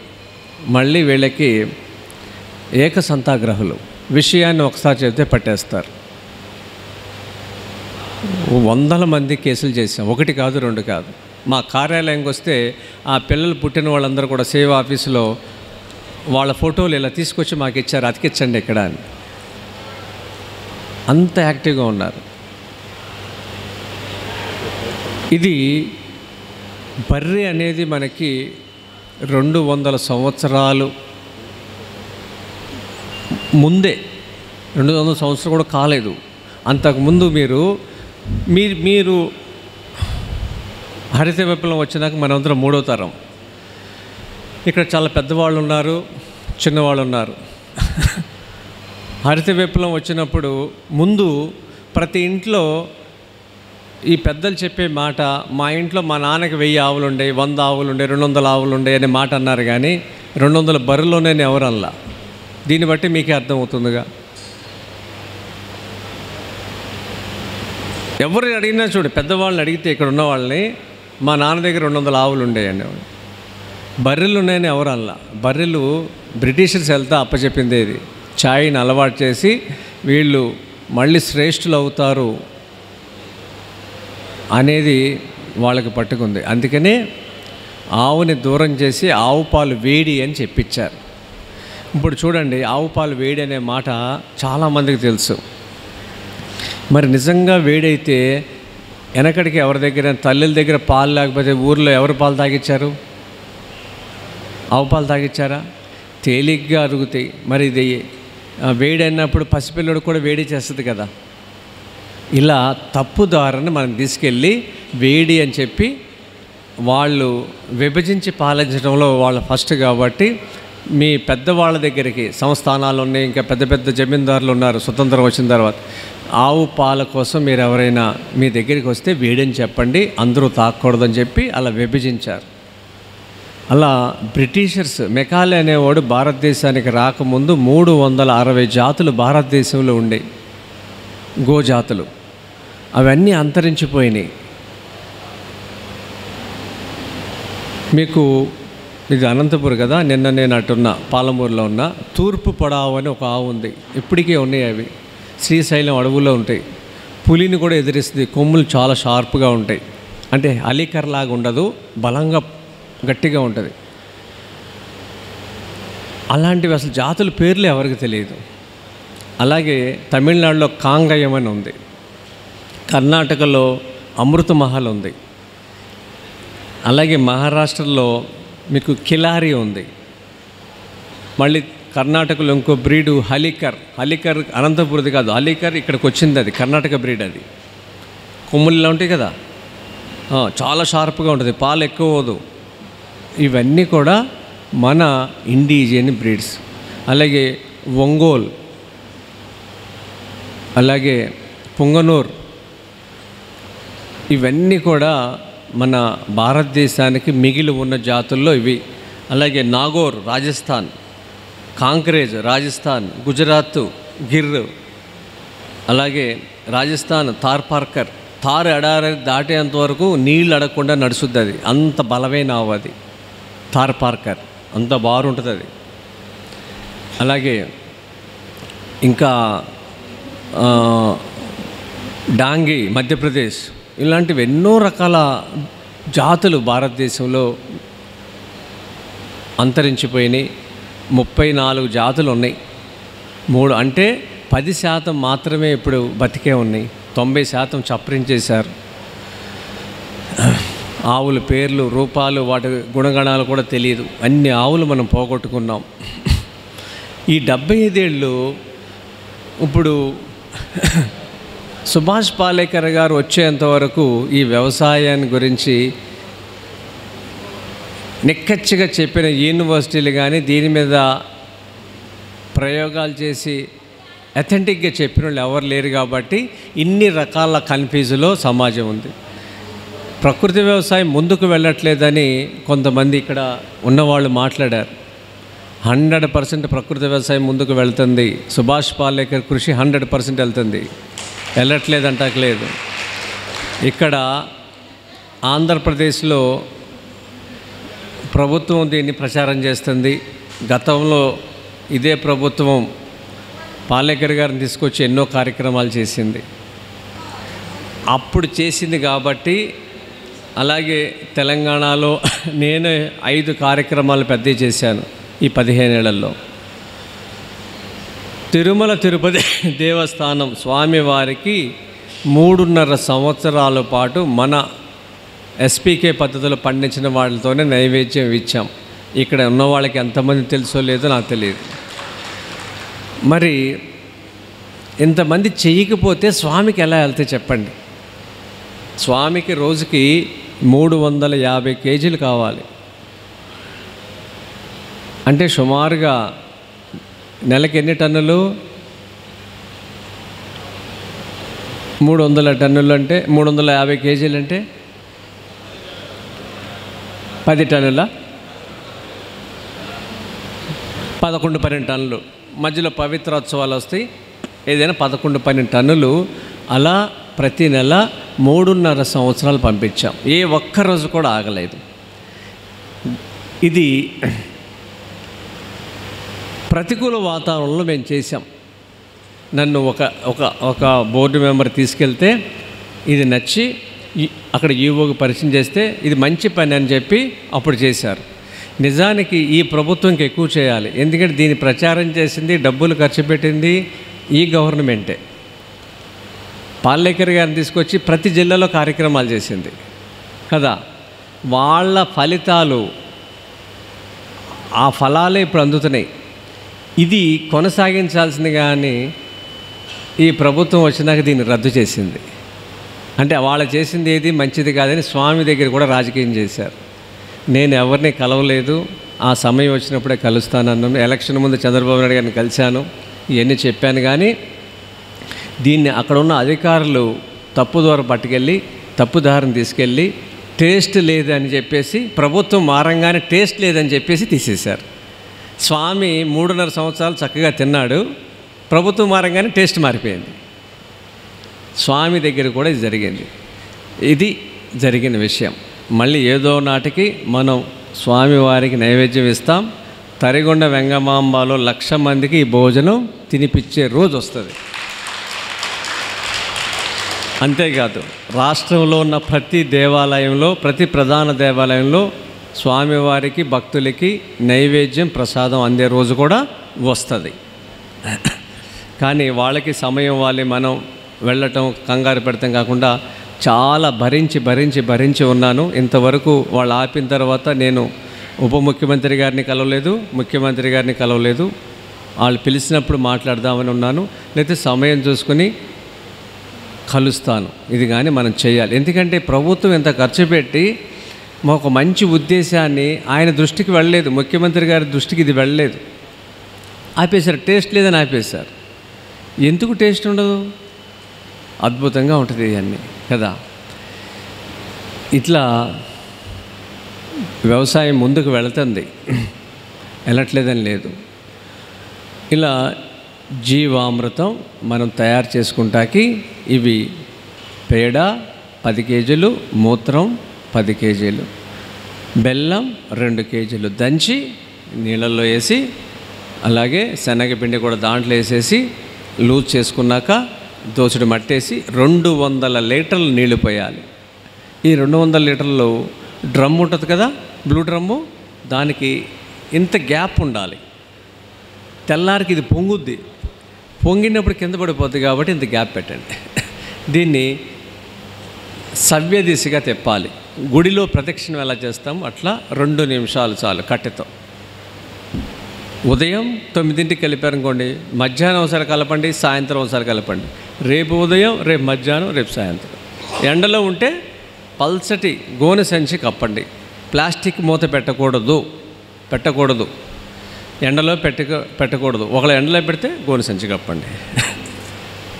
మళ్ళీ వీళ్ళకి ఏకసంతాగ్రహులు, విషయాన్ని ఒకసారి చెబితే పట్టేస్తారు. 100 మంది కేసులు చేసాం, 1 కాదు 2 కాదు. మా కార్యాలయంకి వస్తే ఆ పిల్లలు పుట్టిన వాళ్ళందరూ కూడా సేవా ఆఫీసులో వాళ్ళ ఫోటోలు ఇలా తీసుకొచ్చి మాకు ఇచ్చారు, అతికించండి ఇక్కడ అని. అంత యాక్టివ్గా ఉన్నారు. ఇది బర్రె అనేది మనకి 200 సంవత్సరాలు ముందే, 200 సంవత్సరాలు కూడా కాలేదు. అంతకుముందు మీరు హరిత విప్లవం వచ్చినాక మనందరం 3వ తరం. ఇక్కడ చాలా పెద్దవాళ్ళు ఉన్నారు, చిన్నవాళ్ళు ఉన్నారు. హరిత విప్లవం వచ్చినప్పుడు ముందు ప్రతి ఇంట్లో ఈ పెద్దలు చెప్పే మాట, మా ఇంట్లో మా నాన్నకి 1000 ఆవులు ఉండే, 100 ఆవులు ఉండే, 200 ఆవులు ఉండే అనే మాట అన్నారు. కానీ 200 బర్రెలోనే ఎవరు అనలా. దీన్ని బట్టి మీకే అర్థమవుతుందిగా. ఎవరు అడిగినా చూడు, పెద్దవాళ్ళని అడిగితే ఇక్కడ ఉన్న వాళ్ళని, మా నాన్న దగ్గర 200 ఆవులు ఉండేయండి, బర్రెలు ఉన్నాయని ఎవరు అనలా. బర్రెలు బ్రిటిషర్స్ వెళ్తా అప్పచెప్పింది. ఇది ఛాయ్ని అలవాటు చేసి వీళ్ళు మళ్ళీ శ్రేష్ఠులు అవుతారు అనేది వాళ్ళకి పట్టుకుంది. అందుకనే ఆవుని దూరం చేసి ఆవు పాలు వేడి అని చెప్పించారు. ఇప్పుడు చూడండి, ఆవు పాలు వేడి అనే మాట చాలామందికి తెలుసు. మరి నిజంగా వేడైతే వెనకడికి ఎవరి దగ్గర, తల్లుల దగ్గర పాలు లేకపోతే ఊర్లో ఎవరు పాలు తాగిచ్చారు? ఆవు పాలు తాగిచ్చారా? తేలిగ్గా అరుగుతాయి. మరి ఇది వేడి అన్నప్పుడు పసిపిల్లడు కూడా వేడి చేస్తుంది కదా. ఇలా తప్పుదారని మనం తీసుకెళ్ళి వేడి అని చెప్పి వాళ్ళు విభజించి పాలించడంలో వాళ్ళు ఫస్ట్. కాబట్టి మీ పెద్దవాళ్ళ దగ్గరికి, సంస్థానాలు ఉన్నాయి, ఇంకా పెద్ద పెద్ద జమీందారులు ఉన్నారు స్వతంత్రం వచ్చిన తర్వాత, ఆవు పాల కోసం మీరు ఎవరైనా మీ దగ్గరికి వస్తే వేడని చెప్పండి, అందరూ తాకూడదని చెప్పి అలా విభజించారు. అలా బ్రిటిషర్స్, మెకాలే అనేవాడు భారతదేశానికి రాకముందు 360 జాతులు భారతదేశంలో ఉండే గోజాతులు, అవన్నీ అంతరించిపోయినాయి. మీకు ఇది అనంతపురం కదా, నిన్న నేను అటున్న పాలమూరులో ఉన్న తూర్పు పడావు అని ఒక ఆవు ఉంది. ఇప్పటికీ ఉన్నాయి అవి. శ్రీశైలం అడవుల్లో ఉంటాయి. పులిని కూడా ఎదిరిస్తుంది. కొమ్ములు చాలా షార్ప్గా ఉంటాయి. అంటే అలీకర్ లాగా ఉండదు, బలంగా గట్టిగా ఉంటుంది. అలాంటివి అసలు జాతుల పేర్లు ఎవరికి తెలియదు. అలాగే తమిళనాడులో కాంగయం అని ఉంది, కర్ణాటకలో అమృత మహల్ ఉంది, అలాగే మహారాష్ట్రలో మీకు కిలారి ఉంది, మళ్ళీ కర్ణాటకలో ఇంకో బ్రీడు హలీకర్. హలీకర్ అనంతపురది కాదు, హలీకర్ ఇక్కడికి వచ్చింది, అది కర్ణాటక బ్రీడ్. అది కొమ్ములు ఉంటాయి కదా, చాలా షార్ప్గా ఉంటుంది, పాలు ఎక్కువ పోదు. ఇవన్నీ కూడా మన ఇండిజియన్ బ్రీడ్స్. అలాగే ఒంగోల్, అలాగే పుంగనూర్, ఇవన్నీ కూడా మన భారతదేశానికి మిగిలి ఉన్న జాతుల్లో ఇవి. అలాగే నాగోర్ రాజస్థాన్, కాంక్రేజ్ రాజస్థాన్, గుజరాత్ గిర్, అలాగే రాజస్థాన్ థార్ పార్కర్. థార్ ఎడారి దాటేంత వరకు నీళ్ళు అడగకుండా నడుస్తుంది. అది అంత బలమైన ఆవు అది థార్ పార్కర్, అంత బాగుంటుంది అది. అలాగే ఇంకా డాంగి మధ్యప్రదేశ్, ఇలాంటివి ఎన్నో రకాల జాతులు భారతదేశంలో అంతరించిపోయినాయి. 34 జాతులు ఉన్నాయి. 3 అంటే 10% మాత్రమే ఇప్పుడు బతికే ఉన్నాయి. 90% చప్పరించేశారు. ఆవుల పేర్లు, రూపాలు, వాటి గుణగణాలు కూడా తెలియదు. అన్ని ఆవులు మనం పోగొట్టుకున్నాం. ఈ 75 ఏళ్ళు ఇప్పుడు సుభాష్ పాలేకర్ గారు వచ్చేంతవరకు ఈ వ్యవసాయాన్ని గురించి నిక్కచ్చిగా చెప్పిన యూనివర్సిటీలు కానీ దీని మీద ప్రయోగాలు చేసి అథెంటిక్గా చెప్పిన వాళ్ళు ఎవరు లేరు. కాబట్టి ఇన్ని రకాల కన్ఫ్యూజ్లో సమాజం ఉంది. ప్రకృతి వ్యవసాయం ముందుకు వెళ్ళట్లేదని కొంతమంది ఇక్కడ ఉన్నవాళ్ళు మాట్లాడారు. 100% ప్రకృతి వ్యవసాయం ముందుకు వెళ్తుంది. సుభాష్ పాలేకర్ కృషి 100% వెళ్తుంది, వెళ్ళట్లేదంటలేదు. ఇక్కడ ఆంధ్రప్రదేశ్లో ప్రభుత్వం దీన్ని ప్రచారం చేస్తుంది. గతంలో ఇదే ప్రభుత్వం పాలేకర్ గారిని తీసుకొచ్చి ఎన్నో కార్యక్రమాలు చేసింది. అప్పుడు చేసింది కాబట్టి, అలాగే తెలంగాణలో నేను 5 కార్యక్రమాలు పెద్దవి చేశాను ఈ 15 ఏళ్లలో. తిరుమల తిరుపతి దేవస్థానం స్వామివారికి 3.5 సంవత్సరాల పాటు మన ఎస్పీకే పద్ధతిలో పండించిన వాళ్ళతోనే నైవేద్యం ఇచ్చాం. ఇక్కడ ఉన్న వాళ్ళకి ఎంతమంది తెలుసో లేదో నాకు తెలియదు. మరి ఇంతమంది చేయకపోతే స్వామికి ఎలా వెళ్తే చెప్పండి. స్వామికి రోజుకి 350 కేజీలు కావాలి. అంటే సుమారుగా నెలకి ఎన్ని టన్నులు? 300 టన్నులు అంటే 350 కేజీలు అంటే 10 టన్నుల 11-12 టన్నులు. మధ్యలో పవిత్రోత్సవాలు వస్తాయి, ఏదైనా 11-12 టన్నులు. అలా ప్రతి నెల 3.5 సంవత్సరాలు పంపించాం. ఏ ఒక్కరోజు కూడా ఆగలేదు. ఇది ప్రతికూల వాతావరణంలో మేము చేశాం. నన్ను ఒక బోర్డు మెంబర్ తీసుకెళ్తే ఇది నచ్చి అక్కడ ఈవోకి పరిచయం చేస్తే ఇది మంచి పని అని చెప్పి అప్పుడు చేశారు. నిజానికి ఈ ప్రభుత్వంకి ఎక్కువ చేయాలి. ఎందుకంటే దీన్ని ప్రచారం చేసింది, డబ్బులు ఖర్చు పెట్టింది ఈ గవర్నమెంటే. పాలేకర్ గారిని తీసుకొచ్చి ప్రతి జిల్లాలో కార్యక్రమాలు చేసింది కదా. వాళ్ళ ఫలితాలు, ఆ ఫలాలే ఇప్పుడు అందుతున్నాయి. ఇది కొనసాగించాల్సింది కానీ ఈ ప్రభుత్వం వచ్చినాక దీన్ని రద్దు చేసింది. అంటే వాళ్ళు చేసింది ఏది మంచిది కాదని స్వామి దగ్గర కూడా రాజకీయం చేశారు. నేను ఎవరిని కలవలేదు, ఆ సమయం వచ్చినప్పుడే కలుస్తానన్నాను. ఎలక్షన్ ముందు చంద్రబాబు నాయుడు గారిని కలిశాను, ఇవన్నీ చెప్పాను. కానీ దీన్ని అక్కడ ఉన్న అధికారులు తప్పుదారి పట్టుకెళ్ళి, తప్పుదారిని తీసుకెళ్ళి టేస్ట్ లేదని చెప్పేసి, ప్రభుత్వం మారంగానే టేస్ట్ లేదని చెప్పేసి తీసేశారు. స్వామి 3.5 సంవత్సరాలు చక్కగా తిన్నాడు, ప్రభుత్వం మారంగానే టేస్ట్ మారిపోయింది. స్వామి దగ్గర కూడా ఇది జరిగింది. ఇది జరిగిన విషయం. మళ్ళీ ఏదో నాటికి మనం స్వామివారికి నైవేద్యం ఇస్తాం. తరిగొండ వెంగమాంబలో 1,00,000 మందికి ఈ భోజనం తినిపించే రోజు వస్తుంది. అంతేకాదు, రాష్ట్రంలో ఉన్న ప్రతి దేవాలయంలో, ప్రతి ప్రధాన దేవాలయంలో స్వామివారికి భక్తులకి నైవేద్యం ప్రసాదం అందే రోజు కూడా వస్తుంది. కానీ వాళ్ళకి సమయం వాళ్ళే మనం వెళ్ళటం, కంగారు పెడతాం కాకుండా చాలా భరించి ఉన్నాను. ఇంతవరకు వాళ్ళు ఆపిన తర్వాత నేను ఉప ముఖ్యమంత్రి గారిని కలవలేదు, ముఖ్యమంత్రి గారిని కలవలేదు. వాళ్ళు పిలిచినప్పుడు మాట్లాడదామని ఉన్నాను, లేకపోతే సమయం చూసుకుని కలుస్తాను. ఇది కానీ మనం చేయాలి. ఎందుకంటే ప్రభుత్వం ఎంత ఖర్చు పెట్టి ఒక మంచి ఉద్దేశాన్ని ఆయన దృష్టికి వెళ్ళలేదు, ముఖ్యమంత్రి గారి దృష్టికి ఇది వెళ్ళలేదు, ఆపేశారు. టేస్ట్ లేదని ఆపేశారు. ఎందుకు టేస్ట్ ఉండదు? అద్భుతంగా ఉంటుంది ఇవన్నీ కదా. ఇట్లా వ్యవసాయం ముందుకు వెళుతుంది, వెళ్ళట్లేదని లేదు. ఇలా జీవామృతం మనం తయారు చేసుకుంటాకి ఇవి పేడ 10 కేజీలు, మూత్రం 10 కేజీలు, బెల్లం 2 కేజీలు దంచి నీళ్ళల్లో వేసి, అలాగే శనగపిండి కూడా దాంట్లో వేసేసి లూజ్ చేసుకున్నాక దోసెడు మట్టేసి 200 లీటర్లు నీళ్లు పోయాలి. ఈ 200 లీటర్లు డ్రమ్ ఉంటుంది కదా, బ్లూ డ్రమ్ము, దానికి ఇంత గ్యాప్ ఉండాలి. తెల్లారికి ఇది పొంగుద్ది, పొంగినప్పుడు కింద పడిపోద్ది కాబట్టి ఇంత గ్యాప్ పెట్టండి. దీన్ని సవ్య దిశగా తిప్పాలి. గుడిలో ప్రదక్షిణం ఎలా చేస్తాం అట్లా 2 నిమిషాలు చాలు కట్టెతో. ఉదయం 9ంటికి కలిపారనుకోండి, మధ్యాహ్నం ఒకసారి కలపండి, సాయంత్రం ఒకసారి కలపండి. రేపు ఉదయం, రేపు మధ్యాహ్నం, రేపు సాయంత్రం. ఎండలో ఉంటే పల్చటి గోనె సంచి కప్పండి. ప్లాస్టిక్ మూత పెట్టకూడదు. ఎండలో పెట్టకూడదు. ఒకళ్ళ ఎండలో పెడితే గోనె సంచి కప్పండి.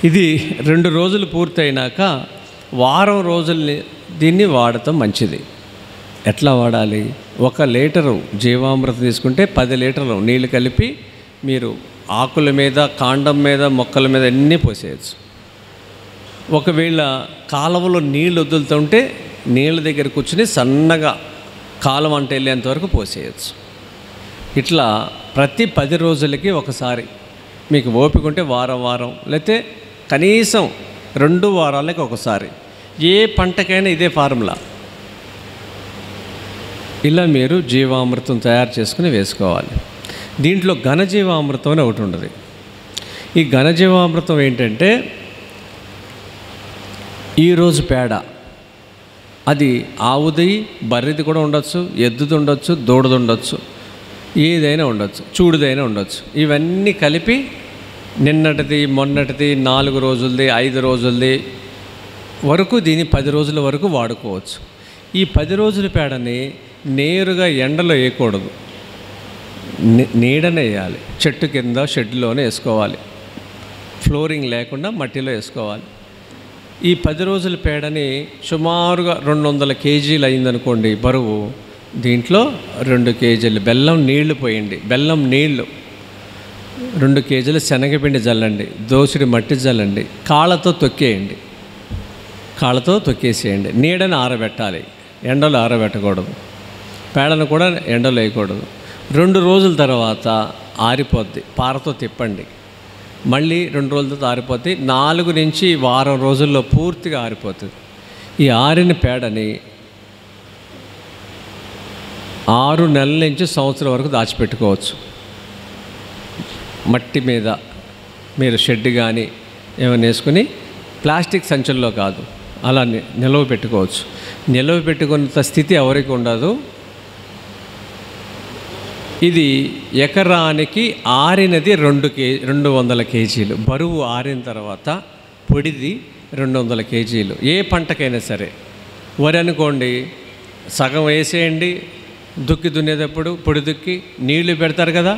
ఇది 2 రోజులు పూర్తయినాక వారం రోజుల్ని దీన్ని వాడటం మంచిది. ఎట్లా వాడాలి? 1 లీటరు జీవామృతం తీసుకుంటే 10 లీటర్లు నీళ్ళు కలిపి మీరు ఆకుల మీద, కాండం మీద, మొక్కల మీద అన్నీ పోసేయచ్చు. ఒకవేళ కాలువలో నీళ్ళు వదులుతుంటే నీళ్ళ దగ్గర కూర్చుని సన్నగా కాలం అంట వెళ్ళేంత వరకు పోసేయచ్చు. ఇట్లా ప్రతి 10 రోజులకి ఒకసారి, మీకు ఓపిక ఉంటే వారం లేకపోతే కనీసం 2 వారాలకి ఒకసారి. ఏ పంటకైనా ఇదే ఫార్ములా. ఇలా మీరు జీవామృతం తయారు చేసుకుని వేసుకోవాలి. దీంట్లో ఘనజీవామృతం అని ఒకటి ఉంటుంది. ఈ ఘనజీవామృతం ఏంటంటే, ఈరోజు పేడ, అది ఆవుది, బర్రెది కూడా ఉండొచ్చు, ఎద్దుది ఉండొచ్చు, దూడది ఉండొచ్చు, ఏదైనా ఉండొచ్చు, చూడుదైనా ఉండొచ్చు. ఇవన్నీ కలిపి నిన్నటిది, మొన్నటిది, 4 రోజులది, 5 రోజులది వరకు దీన్ని 10 రోజుల వరకు వాడుకోవచ్చు. ఈ 10 రోజుల పేడని నేరుగా ఎండలో వేయకూడదు, నీడనే వేయాలి. చెట్టు కింద, షెడ్లోనే వేసుకోవాలి. ఫ్లోరింగ్ లేకుండా మట్టిలో వేసుకోవాలి. ఈ 10 రోజుల పేడని సుమారుగా 200 కేజీలు అయిందనుకోండి బరువు, దీంట్లో 2 కేజీలు బెల్లం నీళ్లు పోయండి. బెల్లం నీళ్లు 2 కేజీలు శనగపిండి జల్లండి, దోసెడు మట్టి జల్లండి, కాళ్ళతో తొక్కేసేయండి. నీడని ఆరబెట్టాలి, ఎండలో ఆరబెట్టకూడదు. పేడను కూడా ఎండలో వేయకూడదు. 2 రోజుల తర్వాత ఆరిపోద్ది, పారతో తిప్పండి. మళ్ళీ 2 రోజుల తర్వాత ఆరిపోద్ది. 4 నుంచి వారం రోజుల్లో పూర్తిగా ఆరిపోతుంది. ఈ ఆరిన పేడని 6 నెలల నుంచి సంవత్సరం వరకు దాచిపెట్టుకోవచ్చు. మట్టి మీద మీరు షెడ్ కానీ ఏమైనా వేసుకుని, ప్లాస్టిక్ సంచుల్లో కాదు, అలా నిలవ పెట్టుకోవచ్చు. నిలవ పెట్టుకున్నంత స్థితి ఎవరికి ఉండదు. ఇది ఎకరానికి ఆరినది 200 కేజీలు బరువు. ఆరిన తర్వాత పొడిది 200 కేజీలు. ఏ పంటకైనా సరే, వరి అనుకోండి, సగం వేసేయండి. దున్నేటప్పుడు పొడి దుక్కి నీళ్లు పెడతారు కదా,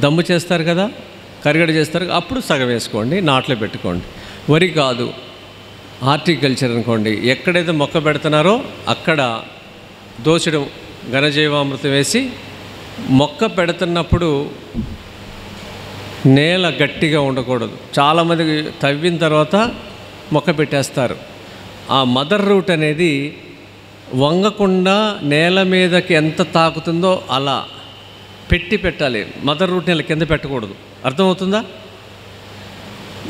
దమ్ము చేస్తారు కదా, కరిగడ చేస్తారు, అప్పుడు సగం వేసుకోండి, నాట్లో పెట్టుకోండి. వరి కాదు, హార్టికల్చర్ అనుకోండి, ఎక్కడైతే మొక్క పెడుతున్నారో అక్కడ దోసెడు ఘనజీవామృతం వేసి, మొక్క పెడుతున్నప్పుడు నేల గట్టిగా ఉండకూడదు. చాలామంది తవ్విన తర్వాత మొక్క పెట్టేస్తారు. ఆ మదర్ రూట్ అనేది వంగకుండా నేల మీదకి ఎంత తాకుతుందో అలా పెట్టాలి. మదర్ రూట్ నేల కింద పెట్టకూడదు. అర్థమవుతుందా?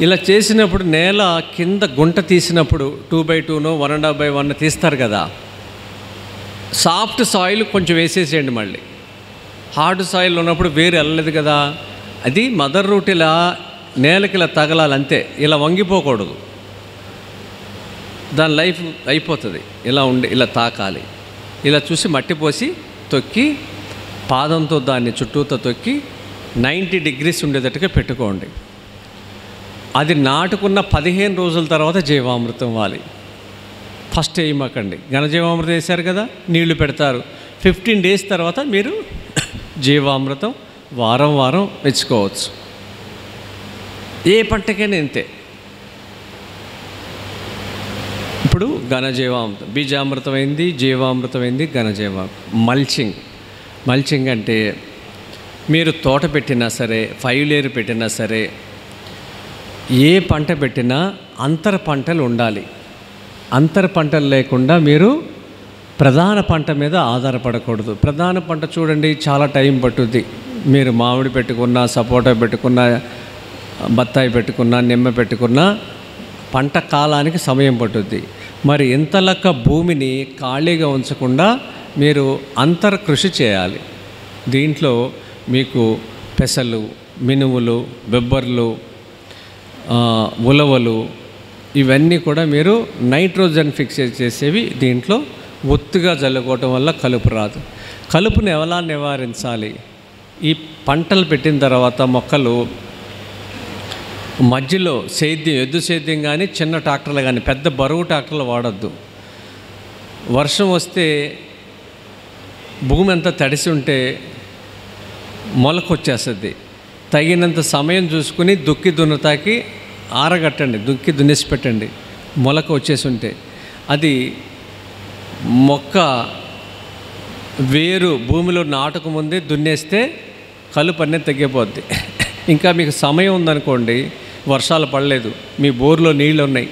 ఇలా చేసినప్పుడు నేల కింద గుంట తీసినప్పుడు 2x2నో 1.5x1 తీస్తారు కదా, సాఫ్ట్ సాయిల్ కొంచెం వేసేసేయండి. మళ్ళీ హార్డ్ సాయిల్ ఉన్నప్పుడు వేరు వెళ్ళలేదు కదా, అది మదర్ రూట్ ఇలా నేలకి ఇలా తగలాలంతే. ఇలా వంగిపోకూడదు, దాని లైఫ్ అయిపోతుంది. ఇలా ఇలా తాకాలి. ఇలా చూసి మట్టి పోసి తొక్కి, పాదంతో దాన్ని చుట్టూతో తొక్కి 90 డిగ్రీస్ ఉండేటట్టుగా పెట్టుకోండి. అది నాటుకున్న 15 రోజుల తర్వాత జీవామృతం ఇవ్వాలి. ఫస్ట్ వేయమాకండి. ఘనజీవామృతం వేశారు కదా, నీళ్లు పెడతారు. 15 డేస్ తర్వాత మీరు జీవామృతం వారం మెచ్చుకోవచ్చు. ఏ పంటకైనా ఇంతే. ఇప్పుడు ఘనజీవామృతం, బీజామృతం అయింది, జీవామృతం అయింది, ఘనజీవామృతం. మల్చింగ్ అంటే మీరు తోట పెట్టినా సరే, ఫైలేరు పెట్టినా సరే, ఏ పంట పెట్టినా అంతర పంటలు ఉండాలి. అంతర పంటలు లేకుండా మీరు ప్రధాన పంట మీద ఆధారపడకూడదు. ప్రధాన పంట చూడండి చాలా టైం పట్టుద్ది. మీరు మామిడి పెట్టుకున్నా, సపోటా పెట్టుకున్నా, బత్తాయి పెట్టుకున్నా, నిమ్మ పెట్టుకున్నా పంట కాలానికి సమయం పట్టుద్ది. మరి ఇంత లెక్క భూమిని ఖాళీగా ఉంచకుండా మీరు అంతర కృషి చేయాలి. దీంట్లో మీకు పెసలు, మినుములు, బెబ్బర్లు, ఉలవలు ఇవన్నీ కూడా మీరు నైట్రోజన్ ఫిక్స్ చేసేవి. దీంట్లో ఒత్తుగా జల్లుకోవటం వల్ల కలుపు రాదు. కలుపుని ఎలా నివారించాలి? ఈ పంటలు పెట్టిన తర్వాత మొక్కలు మధ్యలో సేద్యం, ఎద్దు సేద్యం కానీ, చిన్న ట్రాక్టర్లు కానీ, పెద్ద బరువు ట్రాక్టర్లు వాడద్దు. వర్షం వస్తే భూమి అంతా తడిసి ఉంటే మొలకొచ్చేస్తుంది. తగినంత సమయం చూసుకుని దుక్కి దున్నతాకి ఆరగట్టండి, దుక్కి దున్నేసి పెట్టండి. మొలక వచ్చేసి ఉంటే అది మొక్క వేరు భూమిలో నాటుకు ముందే దున్నేస్తే కలుపు అనేది తగ్గిపోద్ది. ఇంకా మీకు సమయం ఉందనుకోండి, వర్షాలు పడలేదు, మీ బోర్లో నీళ్ళు ఉన్నాయి,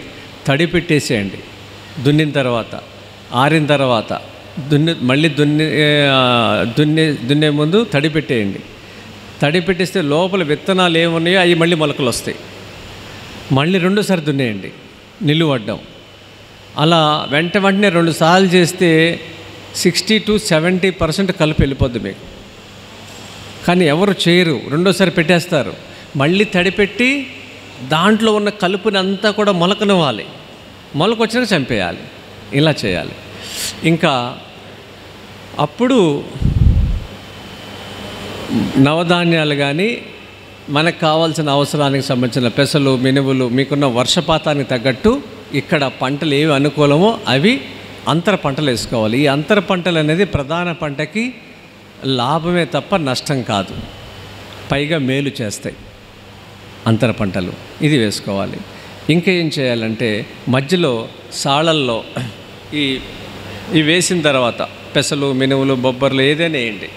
తడి పెట్టేసేయండి. దున్నిన తర్వాత, ఆరిన తర్వాత మళ్ళీ దున్నే ముందు తడి పెట్టేయండి. తడి పెట్టేస్తే లోపల విత్తనాలు ఏమున్నాయో అవి మళ్ళీ మొలకలు వస్తాయి. మళ్ళీ రెండోసారి దున్నేయండి, నిలువడ్డం. అలా వెంటనే 2 సార్లు చేస్తే 60 to 70% కలుపు వెళ్ళిపోద్ది మీకు. కానీ ఎవరు చేయరు, రెండోసారి పెట్టేస్తారు. మళ్ళీ తడిపెట్టి దాంట్లో ఉన్న కలుపుని అంతా కూడా మొలకనివ్వాలి, మొలక వచ్చినాక చంపేయాలి. ఇలా చేయాలి. ఇంకా అప్పుడు నవధాన్యాలు కానీ, మనకు కావాల్సిన అవసరానికి సంబంధించిన పెసలు, మినుములు, మీకున్న వర్షపాతానికి తగ్గట్టు ఇక్కడ పంటలు ఏవి అనుకూలమో అవి అంతర పంటలు వేసుకోవాలి. ఈ అంతర పంటలు అనేది ప్రధాన పంటకి లాభమే తప్ప నష్టం కాదు, పైగా మేలు చేస్తాయి అంతర పంటలు. ఇది వేసుకోవాలి. ఇంకా ఏం చేయాలంటే మధ్యలో సాళల్లో ఇవి వేసిన తర్వాత పెసలు, మినుములు, బొబ్బర్లు ఏదైనా వేయండి.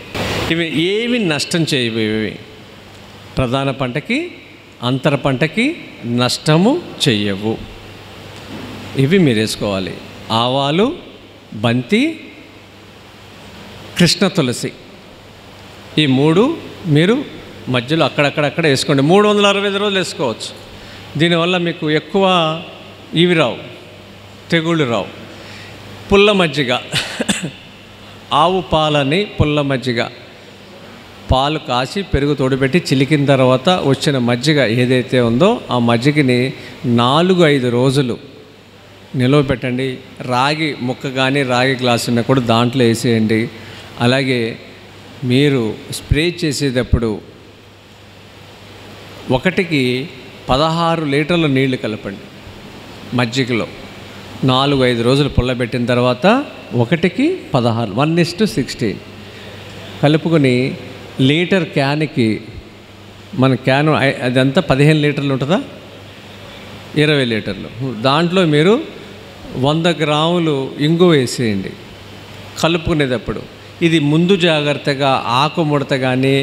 ఇవి ఏమి నష్టం చేయవు. ఇవి ప్రధాన పంటకి, అంతర పంటకి నష్టము చెయ్యవు. ఇవి మీరు వేసుకోవాలి. ఆవాలు, బంతి, కృష్ణ తులసి, ఈ 3 మీరు మధ్యలో అక్కడక్కడ వేసుకోండి. 365 రోజులు వేసుకోవచ్చు. దీనివల్ల మీకు ఎక్కువ ఇవి రావు, తెగుళ్ళు రావు. పుల్ల మజ్జిగ, ఆవు పాలని పుల్ల మజ్జిగ, పాలు కాసి పెరుగు తోడుపెట్టి చిలికిన తర్వాత వచ్చిన మజ్జిగ ఏదైతే ఉందో ఆ మజ్జిగని 4-5 రోజులు నిల్వ పెట్టండి. రాగి ముక్క కానీ, రాగి గ్లాస్ ఉన్నా కూడా దాంట్లో వేసేయండి. అలాగే మీరు స్ప్రే చేసేటప్పుడు 1కి 16 లీటర్ల నీళ్లు కలపండి మజ్జిగలో. 4-5 రోజులు పుల్లబెట్టిన తర్వాత 1కి 16, 1:16 కలుపుకొని లీటర్ క్యాన్కి, మన క్యాను అదంతా 15 లీటర్లు ఉంటుందా, 20 లీటర్లు, దాంట్లో మీరు 100 గ్రాములు ఇంగు వేసేయండి కలుపుకునేటప్పుడు. ఇది ముందు జాగ్రత్తగా ఆకు ముడత కానీ,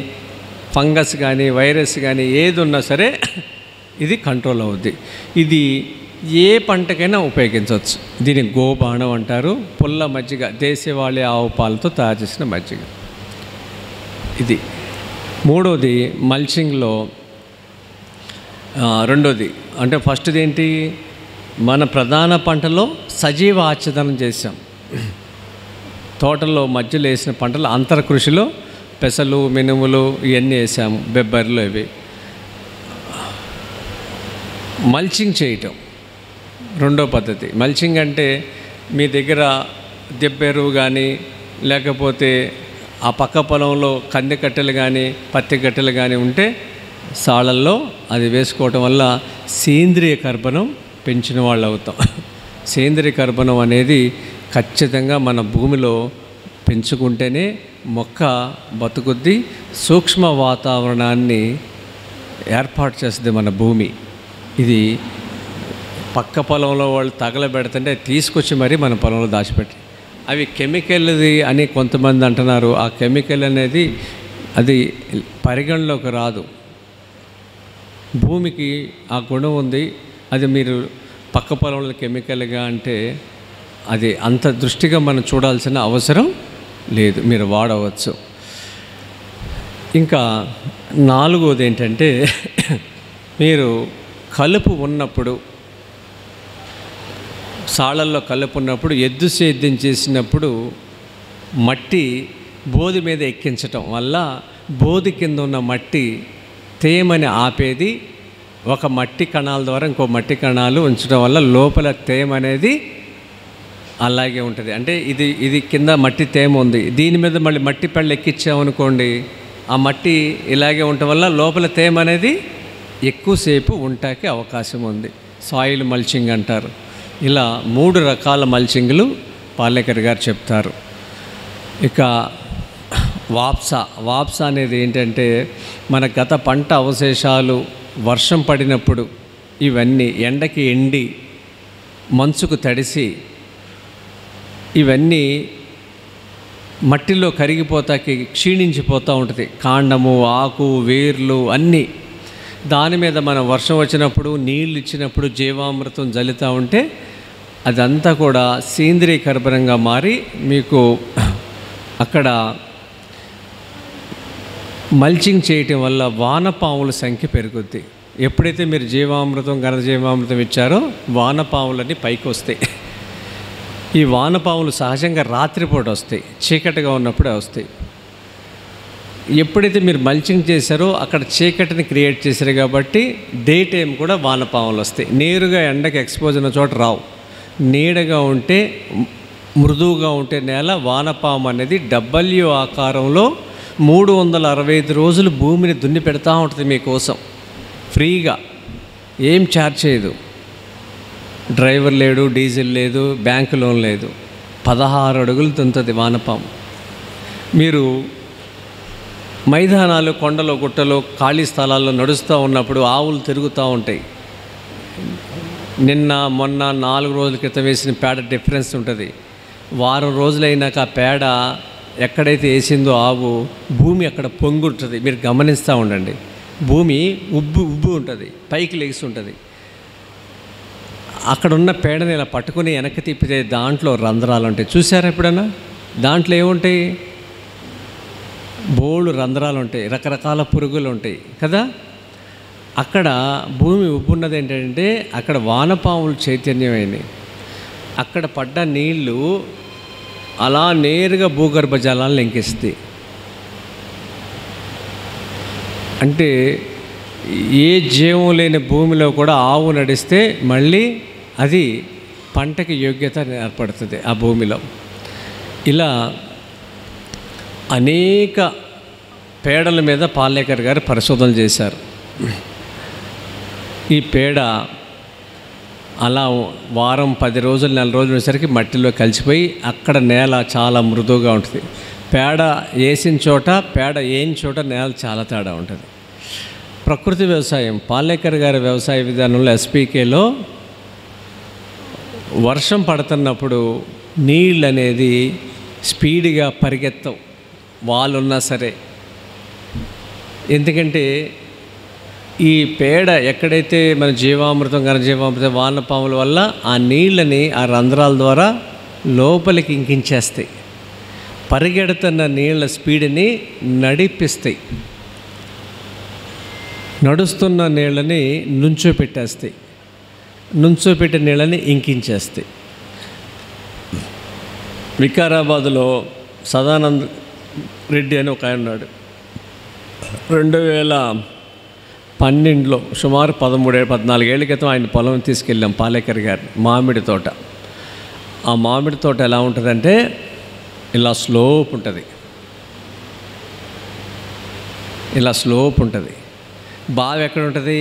ఫంగస్ కానీ, వైరస్ కానీ ఏది ఉన్నా సరే ఇది కంట్రోల్ అవుద్ది. ఇది ఏ పంటకైనా ఉపయోగించవచ్చు. దీన్ని గోబాణం అంటారు. పుల్ల మజ్జిగ, దేశవాళీ ఆవు పాలతో తయారు చేసిన మజ్జిగ ఇది. 3వది మల్చింగ్లో, 2వది అంటే ఫస్ట్ది ఏంటి, మన ప్రధాన పంటలో సజీవ ఆచ్ఛాదనం చేసాం. తోటలో మధ్యలో వేసిన పంటలు అంతర కృషిలో పెసలు, మినుములు ఇవన్నీ వేసాము, బెబ్బర్లు ఇవి. మల్చింగ్ చేయటం 2వ పద్ధతి. మల్చింగ్ అంటే మీ దగ్గర దెబ్బెరువు కానీ, లేకపోతే ఆ పక్క పొలంలో కంది కట్టెలు కానీ, పత్తి కట్టెలు కానీ ఉంటే సాళల్లో అది వేసుకోవటం వల్ల సేంద్రియ కర్బనం పెంచిన వాళ్ళు అవుతాం. సేంద్రియ కర్బనం అనేది ఖచ్చితంగా మన భూమిలో పెంచుకుంటేనే మొక్క బతుకుద్ది, సూక్ష్మ వాతావరణాన్ని ఏర్పాటు చేస్తుంది మన భూమి. ఇది పక్క పొలంలో వాళ్ళు తగలబెడుతుంటే తీసుకొచ్చి మరీ మన పొలంలో దాచిపెట్టి, అవి కెమికల్ది అని కొంతమంది అంటున్నారు. ఆ కెమికల్ అనేది అది పరిగణలోకి రాదు. భూమికి ఆ గుణం ఉంది. అది మీరు పక్క పొలంలో కెమికల్గా అంటే అది అంత దృష్టిగా మనం చూడాల్సిన అవసరం లేదు, మీరు వాడవచ్చు. ఇంకా నాలుగోది ఏంటంటే మీరు కలుపు ఉన్నప్పుడు, సాళ్ళల్లో కలుపు ఉన్నప్పుడు ఎద్దు సేద్యం చేసినప్పుడు మట్టి బోధి మీద ఎక్కించటం వల్ల బోధి కింద ఉన్న మట్టి తేమని ఆపేది. ఒక మట్టి కణాల ద్వారా ఇంకో మట్టి కణాలు ఉంచడం వల్ల లోపల తేమ అనేది అలాగే ఉంటుంది. అంటే ఇది కింద మట్టి తేమ ఉంది, దీని మీద మళ్ళీ మట్టి పళ్ళు ఎక్కించామనుకోండి, ఆ మట్టి ఇలాగే ఉండటం వల్ల లోపల తేమ అనేది ఎక్కువసేపు ఉండటానికి అవకాశం ఉంది. సాయిల్ మల్చింగ్ అంటారు. ఇలా 3 రకాల మల్చింగ్లు పాలేకర్ గారు చెప్తారు. ఇక వాప్సా అనేది ఏంటంటే మన గత పంట అవశేషాలు వర్షం పడినప్పుడు ఇవన్నీ ఎండకి ఎండి మంచుకు తడిసి ఇవన్నీ మట్టిలో కరిగిపోతాకి క్షీణించిపోతూ ఉంటుంది. కాండము, ఆకు, వేర్లు అన్నీ. దాని మీద మనం వర్షం వచ్చినప్పుడు నీళ్ళు ఇచ్చినప్పుడు జీవామృతం జల్లుతూ ఉంటే అదంతా కూడా సేంద్రియ కర్బనంగా మారి మీకు అక్కడ మల్చింగ్ చేయటం వల్ల వానపాముల సంఖ్య పెరుగుద్ది. ఎప్పుడైతే మీరు జీవామృతం, ఘనజీవామృతం ఇచ్చారో వానపాములన్నీ పైకి వస్తాయి. ఈ వానపాములు సహజంగా రాత్రిపూట వస్తాయి, చీకటిగా ఉన్నప్పుడే వస్తాయి. ఎప్పుడైతే మీరు మల్చింగ్ చేశారో అక్కడ చీకటిని క్రియేట్ చేశారు కాబట్టి డే టైం కూడా వానపాములు వస్తాయి. నేరుగా ఎండకి ఎక్స్పోజ్ ఉన్న చోట రావు. నీడగా ఉంటే, మృదువుగా ఉంటే నేల వానపాము అనేది డబ్ల్యూ ఆకారంలో 365 రోజులు భూమిని దున్ని పెడతా ఉంటుంది మీకోసం ఫ్రీగా, ఏం ఛార్జ్ చేయదు. డ్రైవర్ లేడు, డీజిల్ లేదు, బ్యాంకు లోన్ లేదు. 16 అడుగులు దున్నుతుంది వానపాము. మీరు మైదానాలు, కొండలు, గుట్టలు, ఖాళీ స్థలాల్లో నడుస్తూ ఉన్నప్పుడు ఆవులు తిరుగుతూ ఉంటాయి. నిన్న మొన్న 4 రోజుల క్రితం వేసిన పేడ డిఫరెన్స్ ఉంటుంది. వారం రోజులైనాక ఆ పేడ ఎక్కడైతే వేసిందో ఆవు భూమి అక్కడ పొంగుంటుంది. మీరు గమనిస్తూ ఉండండి. భూమి ఉబ్బు ఉంటుంది, పైకి లేచి ఉంటుంది. అక్కడున్న పేడని ఇలా పట్టుకుని వెనక్కి తిప్పితే దాంట్లో రంధ్రాలు ఉంటాయి. చూసారా ఎప్పుడన్నా? దాంట్లో ఏముంటాయి? బోళ్ళు రంధ్రాలు ఉంటాయి, రకరకాల పురుగులు ఉంటాయి కదా. అక్కడ భూమి ఉబ్బున్నది ఏంటంటే అక్కడ వానపాములు చైతన్యమైనవి. అక్కడ పడ్డ నీళ్ళు అలా నేరుగా భూగర్భ జలాలను ఇంకిస్తాయి. అంటే ఏ జీవం లేని భూమిలో కూడా ఆవు నడిస్తే మళ్ళీ అది పంటకి యోగ్యత ఏర్పడుతుంది ఆ భూమిలో. ఇలా అనేక పేడల మీద పాలేకర్ గారు పరిశోధనలు చేశారు. ఈ పేడ అలా వారం 10 రోజులు 4 రోజులు వచ్చేసరికి మట్టిలో కలిసిపోయి అక్కడ నేల చాలా మృదువుగా ఉంటుంది. పేడ వేసిన చోట, పేడ వేయని చోట నేల చాలా తేడా ఉంటుంది. ప్రకృతి వ్యవసాయం, పాలేకర్ గారి వ్యవసాయ విధానంలో ఎస్పీకేలో వర్షం పడుతున్నప్పుడు నీళ్ళు అనేది స్పీడ్గా పరిగెత్తవు, వాళ్ళున్నా సరే. ఎందుకంటే ఈ పేడ ఎక్కడైతే మన జీవామృతం, ఘనజీవామృతం, వానపాముల వల్ల ఆ నీళ్ళని ఆ రంధ్రాల ద్వారా లోపలికి ఇంకించేస్తాయి. పరిగెడుతున్న నీళ్ళ స్పీడ్ని నడిపిస్తాయి. నడుస్తున్న నీళ్ళని నుంచోపెట్టేస్తాయి, నుంచోపెట్టిన నీళ్ళని ఇంకించేస్తాయి. వికారాబాద్లో సదానంద్ రెడ్డి అని ఒక ఆయన ఉన్నాడు. 2012లో సుమారు 13-14 ఏళ్ళ క్రితం ఆయన పొలం తీసుకెళ్ళాం పాలేకర్ గారి మామిడి తోట. ఆ మామిడి తోట ఎలా ఉంటుందంటే ఇలా స్లోప్ ఉంటుంది, ఇలా స్లోప్ ఉంటుంది. బావి ఎక్కడ ఉంటుంది?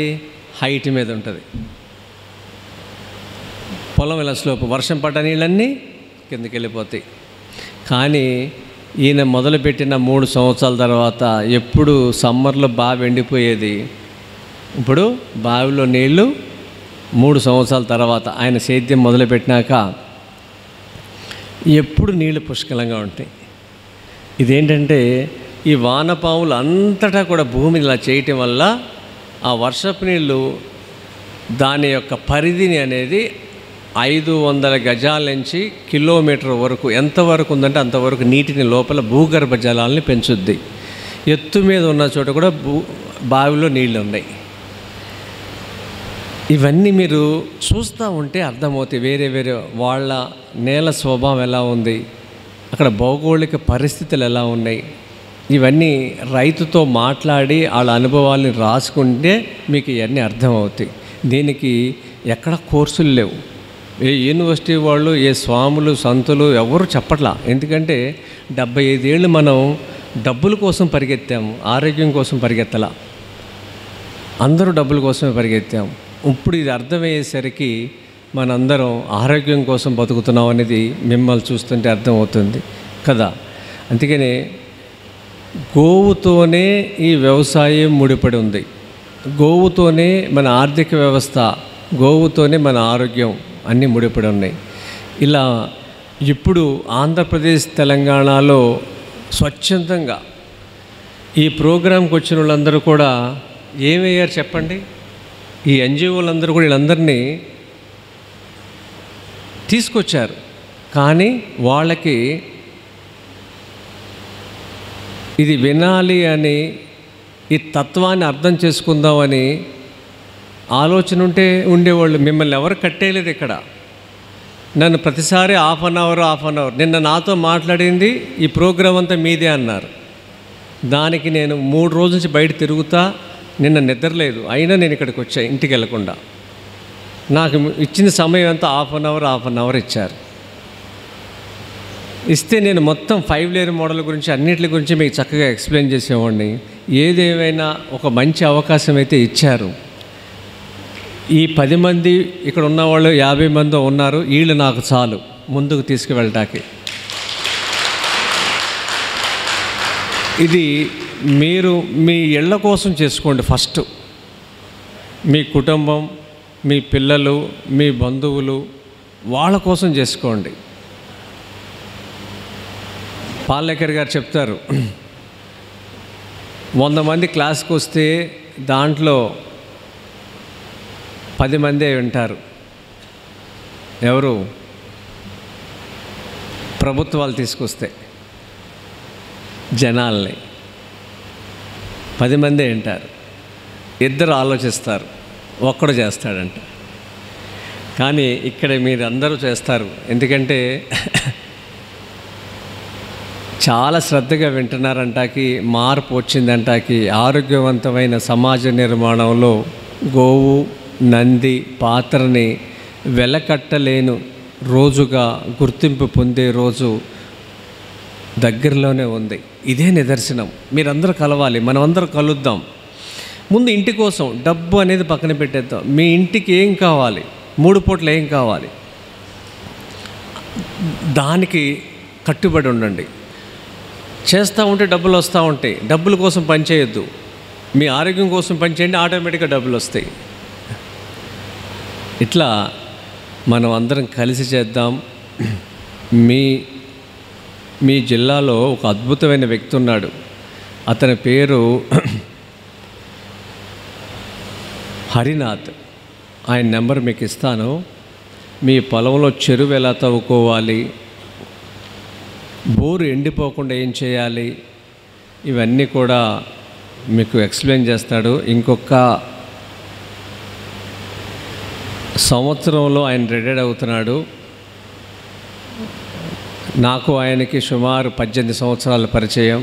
హైట్ మీద ఉంటుంది. పొలం ఇలా స్లోప్, వర్షం పడ్డ నీళ్ళన్నీ కిందకి వెళ్ళిపోతాయి. కానీ ఈయన మొదలుపెట్టిన 3 సంవత్సరాల తర్వాత ఎప్పుడు సమ్మర్లో బావి ఎండిపోయేది. ఇప్పుడు బావిలో నీళ్ళు 3 సంవత్సరాల తర్వాత ఆయన సేద్యం మొదలుపెట్టినాక ఎప్పుడు నీళ్ళు పుష్కలంగా ఉంటాయి. ఇదేంటంటే ఈ వానపాములు అంతటా కూడా భూమిని ఇలా చేయటం వల్ల ఆ వర్షపు నీళ్ళు దాని యొక్క పరిధిని అనేది 500 గజాల నుంచి కిలోమీటర్ వరకు ఎంతవరకు ఉందంటే అంతవరకు నీటిని లోపల భూగర్భ జలాలని పెంచుద్ది. ఎత్తు మీద ఉన్న చోట కూడా బావిలో నీళ్ళు ఉన్నాయి. ఇవన్నీ మీరు చూస్తూ ఉంటే అర్థమవుతాయి. వేరే వేరే వాళ్ళ నేల స్వభావం ఎలా ఉంది, అక్కడ భౌగోళిక పరిస్థితులు ఎలా ఉన్నాయి, ఇవన్నీ రైతుతో మాట్లాడి వాళ్ళ అనుభవాల్ని రాసుకుంటే మీకు ఇవన్నీ అర్థమవుతాయి. దీనికి ఎక్కడ కోర్సులు లేవు. ఏ యూనివర్సిటీ వాళ్ళు, ఏ స్వాములు, సంతులు ఎవరు చెప్పట్లా. ఎందుకంటే 75 ఏళ్ళు మనం డబ్బుల కోసం పరిగెత్తాము, ఆరోగ్యం కోసం పరిగెత్తలా. అందరూ డబ్బుల కోసమే పరిగెత్తాము. ఇప్పుడు ఇది అర్థమయ్యేసరికి మనందరం ఆరోగ్యం కోసం బతుకుతున్నాం అనేది మిమ్మల్ని చూస్తుంటే అర్థమవుతుంది కదా. అందుకనే గోవుతోనే ఈ వ్యవసాయం ముడిపడి ఉంది. గోవుతోనే మన ఆర్థిక వ్యవస్థ, గోవుతోనే మన ఆరోగ్యం అన్నీ ముడిపడి ఉన్నాయి. ఇలా ఇప్పుడు ఆంధ్రప్రదేశ్, తెలంగాణలో స్వచ్ఛందంగా ఈ ప్రోగ్రాంకి వచ్చిన వాళ్ళందరూ కూడా ఏమయ్యారు చెప్పండి? ఈ ఎన్జిఓలందరూ కూడా వీళ్ళందరినీ తీసుకొచ్చారు. కానీ వాళ్ళకి ఇది వినాలి అని, ఈ తత్వాన్ని అర్థం చేసుకుందామని ఆలోచన ఉండేవాళ్ళు. మిమ్మల్ని ఎవరు కట్టేయలేదు ఇక్కడ. నన్ను ప్రతిసారి హాఫ్ అన్ అవర్ నిన్న నాతో మాట్లాడింది ఈ ప్రోగ్రాం అంతా మీదే అన్నారు. దానికి నేను 3 రోజుల నుంచి బయట తిరుగుతా, నిన్న నిద్రలేదు. అయినా నేను ఇక్కడికి వచ్చా ఇంటికి వెళ్ళకుండా. నాకు ఇచ్చిన సమయం అంతా హాఫ్ అన్ అవర్ ఇచ్చారు. ఇస్తే నేను మొత్తం 5 లేయర్ మోడల్ గురించి అన్నిటి గురించి మీకు చక్కగా ఎక్స్ప్లెయిన్ చేసేవాడిని. ఏదేమైనా ఒక మంచి అవకాశం అయితే ఇచ్చారు. ఈ 10 మంది ఇక్కడ ఉన్నవాళ్ళు 50 మంది ఉన్నారు. వీళ్ళు నాకు చాలు ముందుకు తీసుకువెళ్ళటానికి. ఇది మీరు మీ ఇళ్ళ కోసం చేసుకోండి. ఫస్ట్ మీ కుటుంబం, మీ పిల్లలు, మీ బంధువులు, వాళ్ళ కోసం చేసుకోండి. పాలేకర్ గారు చెప్తారు, 100 మంది క్లాస్కి వస్తే దాంట్లో 10 మందే వింటారు. ఎవరు? ప్రభుత్వాలు తీసుకొస్తే జనాల్ని 10 మందే వింటారు. 2 ఆలోచిస్తారు, ఒక్కడు చేస్తాడంట. కానీ ఇక్కడ మీరు అందరూ చేస్తారు. ఎందుకంటే చాలా శ్రద్ధగా వింటున్నారంటాకి, మార్పు వచ్చిందంటాకి. ఆరోగ్యవంతమైన సమాజ నిర్మాణంలో గోవు, నంది పాత్రని వెలకట్టలేను రోజుగా గుర్తింపు పొందే రోజు దగ్గరలోనే ఉంది. ఇదే నిదర్శనం. మీరందరూ కలవాలి, మనమందరం కలుద్దాం. ముందు ఇంటి కోసం డబ్బు అనేది పక్కన పెట్టేద్దాం. మీ ఇంటికి ఏం కావాలి, 3 పూటలు ఏం కావాలి, దానికి కట్టుబడి ఉండండి. చేస్తూ ఉంటే డబ్బులు వస్తూ ఉంటాయి. డబ్బుల కోసం పనిచేయొద్దు, మీ ఆరోగ్యం కోసం పనిచేయండి, ఆటోమేటిక్గా డబ్బులు వస్తాయి. ఇట్లా మనం అందరం కలిసి చేద్దాం. మీ జిల్లాలో ఒక అద్భుతమైన వ్యక్తి ఉన్నాడు. అతని పేరు హరినాథ్. ఆయన నెంబర్ మీకు ఇస్తాను. మీ పొలంలో చెరువు ఎలా తవ్వుకోవాలి, బోరు ఎండిపోకుండా ఏం చేయాలి, ఇవన్నీ కూడా మీకు ఎక్స్ప్లెయిన్ చేస్తాడు. ఇంకొక సంవత్సరంలో ఆయన రిటైర్డ్ అవుతున్నాడు. నాకు ఆయనకి సుమారు 18 సంవత్సరాల పరిచయం.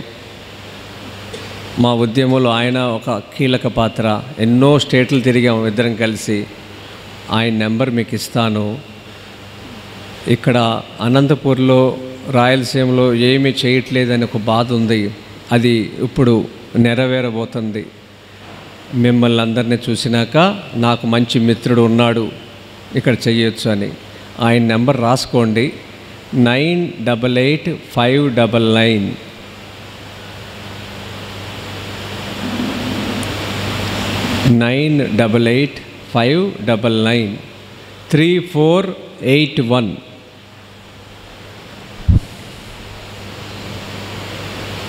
మా ఉద్యమంలో ఆయన ఒక కీలక పాత్ర. ఎన్నో స్టేట్లు తిరిగాం ఇద్దరం కలిసి. ఆయన నెంబర్ మీకు ఇస్తాను. ఇక్కడ అనంతపూర్లో, రాయలసీమలో ఏమీ చేయట్లేదని ఒక బాధ ఉంది. అది ఇప్పుడు నెరవేరబోతుంది. మిమ్మల్ని అందరినీ చూసినాక నాకు మంచి మిత్రుడు ఉన్నాడు ఇక్కడ చెయ్యొచ్చు అని. ఆయన నెంబర్ రాసుకోండి, 988599 988599 3481.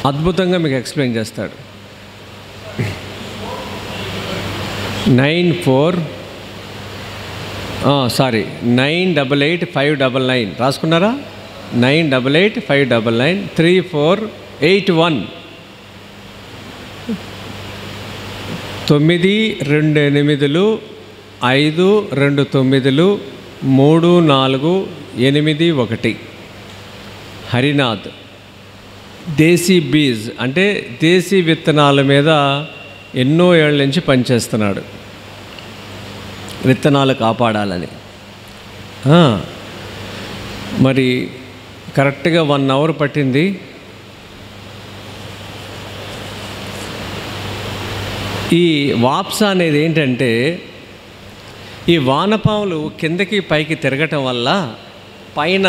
అద్భుతంగా మీకు ఎక్స్ప్లెయిన్ చేస్తాడు. 988-599 రాసుకున్నారా? 988-599-3481 928-529-3481 హరినాథ్. దేశీ బీజ్ అంటే దేశీ విత్తనాల మీద ఎన్నో ఏళ్ళ నుంచి పనిచేస్తున్నాడు, విత్తనాలు కాపాడాలని. మరి కరెక్ట్గా 1 అవర్ పట్టింది. ఈ వాప్సా అనేది ఏంటంటే, ఈ వానపాములు కిందకి పైకి తిరగటం వల్ల పైన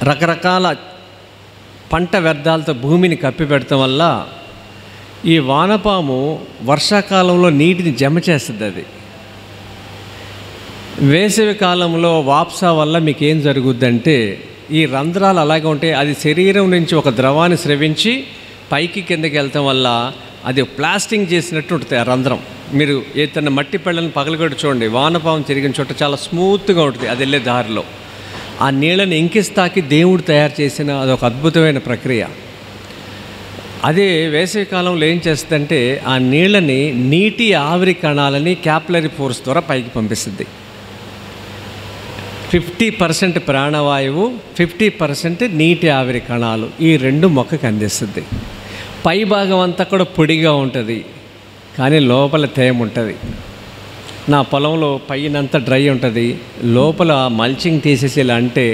రకరకాల పంట వ్యర్థాలతో భూమిని కప్పిపెడటం వల్ల ఈ వానపాము వర్షాకాలంలో నీటిని జమ చేస్తుంది. అది వేసవి కాలంలో వాప్సా వల్ల మీకు ఏం జరుగుద్దంటే, ఈ రంధ్రాలు అలాగే ఉంటాయి. అది శరీరం నుంచి ఒక ద్రవాన్ని స్రవించి పైకి కిందకి వెళ్తాం వల్ల అది ప్లాస్టింగ్ చేసినట్టు ఉంటుంది ఆ రంధ్రం. మీరు ఏదైనా మట్టి పెళ్ళని పగలగొట్టి చూడండి, వానపాము తిరిగిన చోట చాలా స్మూత్గా ఉంటుంది అది వెళ్ళే దారిలో. ఆ నీళ్ళని ఇంకిస్తాకి దేవుడు తయారు చేసిన అదొక అద్భుతమైన ప్రక్రియ. అదే వేసవి కాలంలో ఏం చేస్తుందంటే, ఆ నీళ్ళని నీటి ఆవిరి కణాలని క్యాపిలరీ ఫోర్స్ ద్వారా పైకి పంపిస్తుంది. 50% ప్రాణవాయువు, 50% నీటి ఆవిరి కణాలు, ఈ రెండు మొక్కకి అందిస్తుంది. పై భాగం అంతా కూడా పొడిగా ఉంటుంది, కానీ లోపల తేమ ఉంటుంది. నా పొలంలో పైనంతా డ్రై ఉంటుంది, లోపల మల్చింగ్ తీసేసి ఇలా అంటే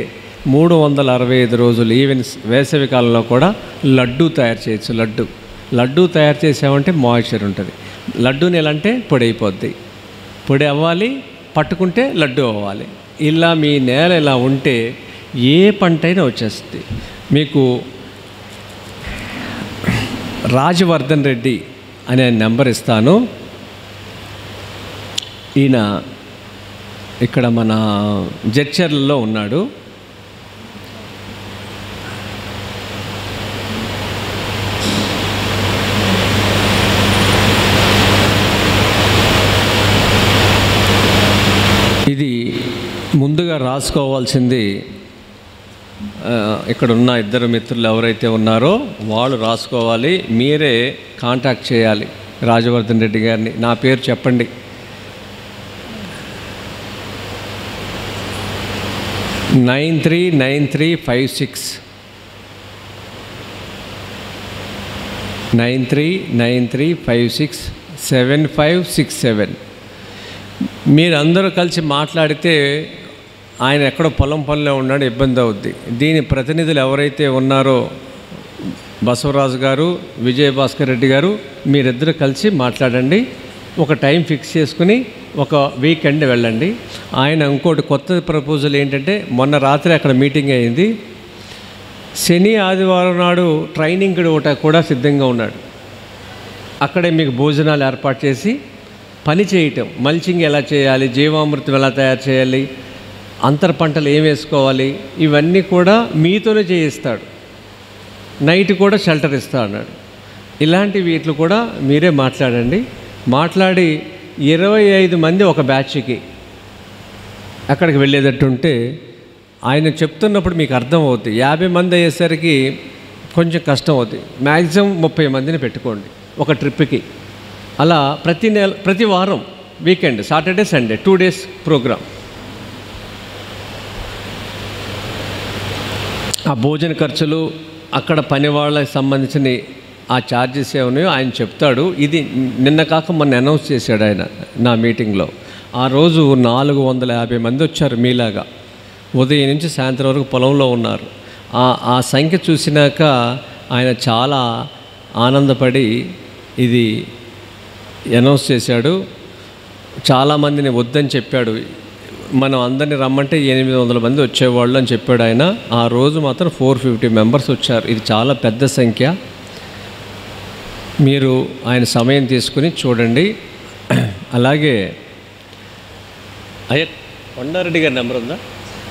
365 రోజులు ఈవెన్ వేసవి కాలంలో కూడా లడ్డూ తయారు చేయొచ్చు. లడ్డూ తయారు చేసామంటే మాయిశ్చర్ ఉంటుంది. లడ్డూని ఎలా అంటే పొడి అయిపోద్ది, పొడి అవ్వాలి, పట్టుకుంటే లడ్డూ అవ్వాలి. ఇలా మీ నేల ఇలా ఉంటే ఏ పంట అయినా వచ్చేస్తుంది. మీకు రాజవర్ధన్ రెడ్డి అనే నెంబర్ ఇస్తాను. ఈయన ఇక్కడ మన జడ్చర్లలో ఉన్నాడు. ఇది ముందుగా రాసుకోవాల్సింది, ఇక్కడ ఉన్న 2 మిత్రులు ఎవరైతే ఉన్నారో వాళ్ళు రాసుకోవాలి. మీరే కాంటాక్ట్ చేయాలి రాజవర్ధన్ రెడ్డి గారిని. నా పేరు చెప్పండి. 939356 మీరందరూ కలిసి మాట్లాడితే, ఆయన ఎక్కడో పొలం పనిలో ఉన్నాడు, ఇబ్బంది అవుద్ది. దీని ప్రతినిధులు ఎవరైతే ఉన్నారో బసవరాజు గారు, విజయభాస్కర్ రెడ్డి గారు, మీరిద్దరు కలిసి మాట్లాడండి. ఒక టైం ఫిక్స్ చేసుకుని ఒక వీకెండ్ వెళ్ళండి. ఆయన ఇంకోటి కొత్త ప్రపోజల్ ఏంటంటే, మొన్న రాత్రి అక్కడ మీటింగ్ అయింది, శని ఆదివారం నాడు ట్రైనింగ్ కూడా సిద్ధంగా ఉన్నాడు. అక్కడే మీకు భోజనాలు ఏర్పాటు చేసి పని చేయటం, మల్చింగ్ ఎలా చేయాలి, జీవామృతం ఎలా తయారు చేయాలి, అంతర పంటలు ఏం వేసుకోవాలి, ఇవన్నీ కూడా మీతోనే చేయిస్తాడు. నైట్ కూడా షెల్టర్ ఇస్తా అన్నాడు. ఇలాంటి వీటిలో కూడా మీరే మాట్లాడండి. మాట్లాడి 25 మంది ఒక బ్యాచ్కి అక్కడికి వెళ్ళేటట్టుంటే, ఆయన చెప్తున్నప్పుడు మీకు అర్థం అవుతుంది. 50 మంది అయ్యేసరికి కొంచెం కష్టం అవుతుంది. మ్యాక్సిమం 30 మందిని పెట్టుకోండి ఒక ట్రిప్కి. అలా ప్రతి వారం weekend, Saturday Sunday 2 days programme. ఆ భోజన ఖర్చులు, అక్కడ పని వాళ్ళకి సంబంధించిన ఆ ఛార్జెస్ ఏమన్నాయో ఆయన చెప్తాడు. ఇది నిన్న కాక మొన్న అనౌన్స్ చేశాడు ఆయన నా మీటింగ్లో. ఆ రోజు 450 మంది వచ్చారు మీలాగా. ఉదయం నుంచి సాయంత్రం వరకు పొలంలో ఉన్నారు. ఆ సంఖ్య చూసినాక ఆయన చాలా ఆనందపడి ఇది అనౌన్స్ చేశాడు. చాలామందిని వద్దని చెప్పాడు. మనం అందరినీ రమ్మంటే 800 మంది వచ్చేవాళ్ళు అని చెప్పాడు ఆయన. ఆ రోజు మాత్రం 450 మెంబర్స్ వచ్చారు. ఇది చాలా పెద్ద సంఖ్య. మీరు ఆయన సమయం తీసుకుని చూడండి. అలాగే కొండారెడ్డి గారి నెంబర్ ఉందా?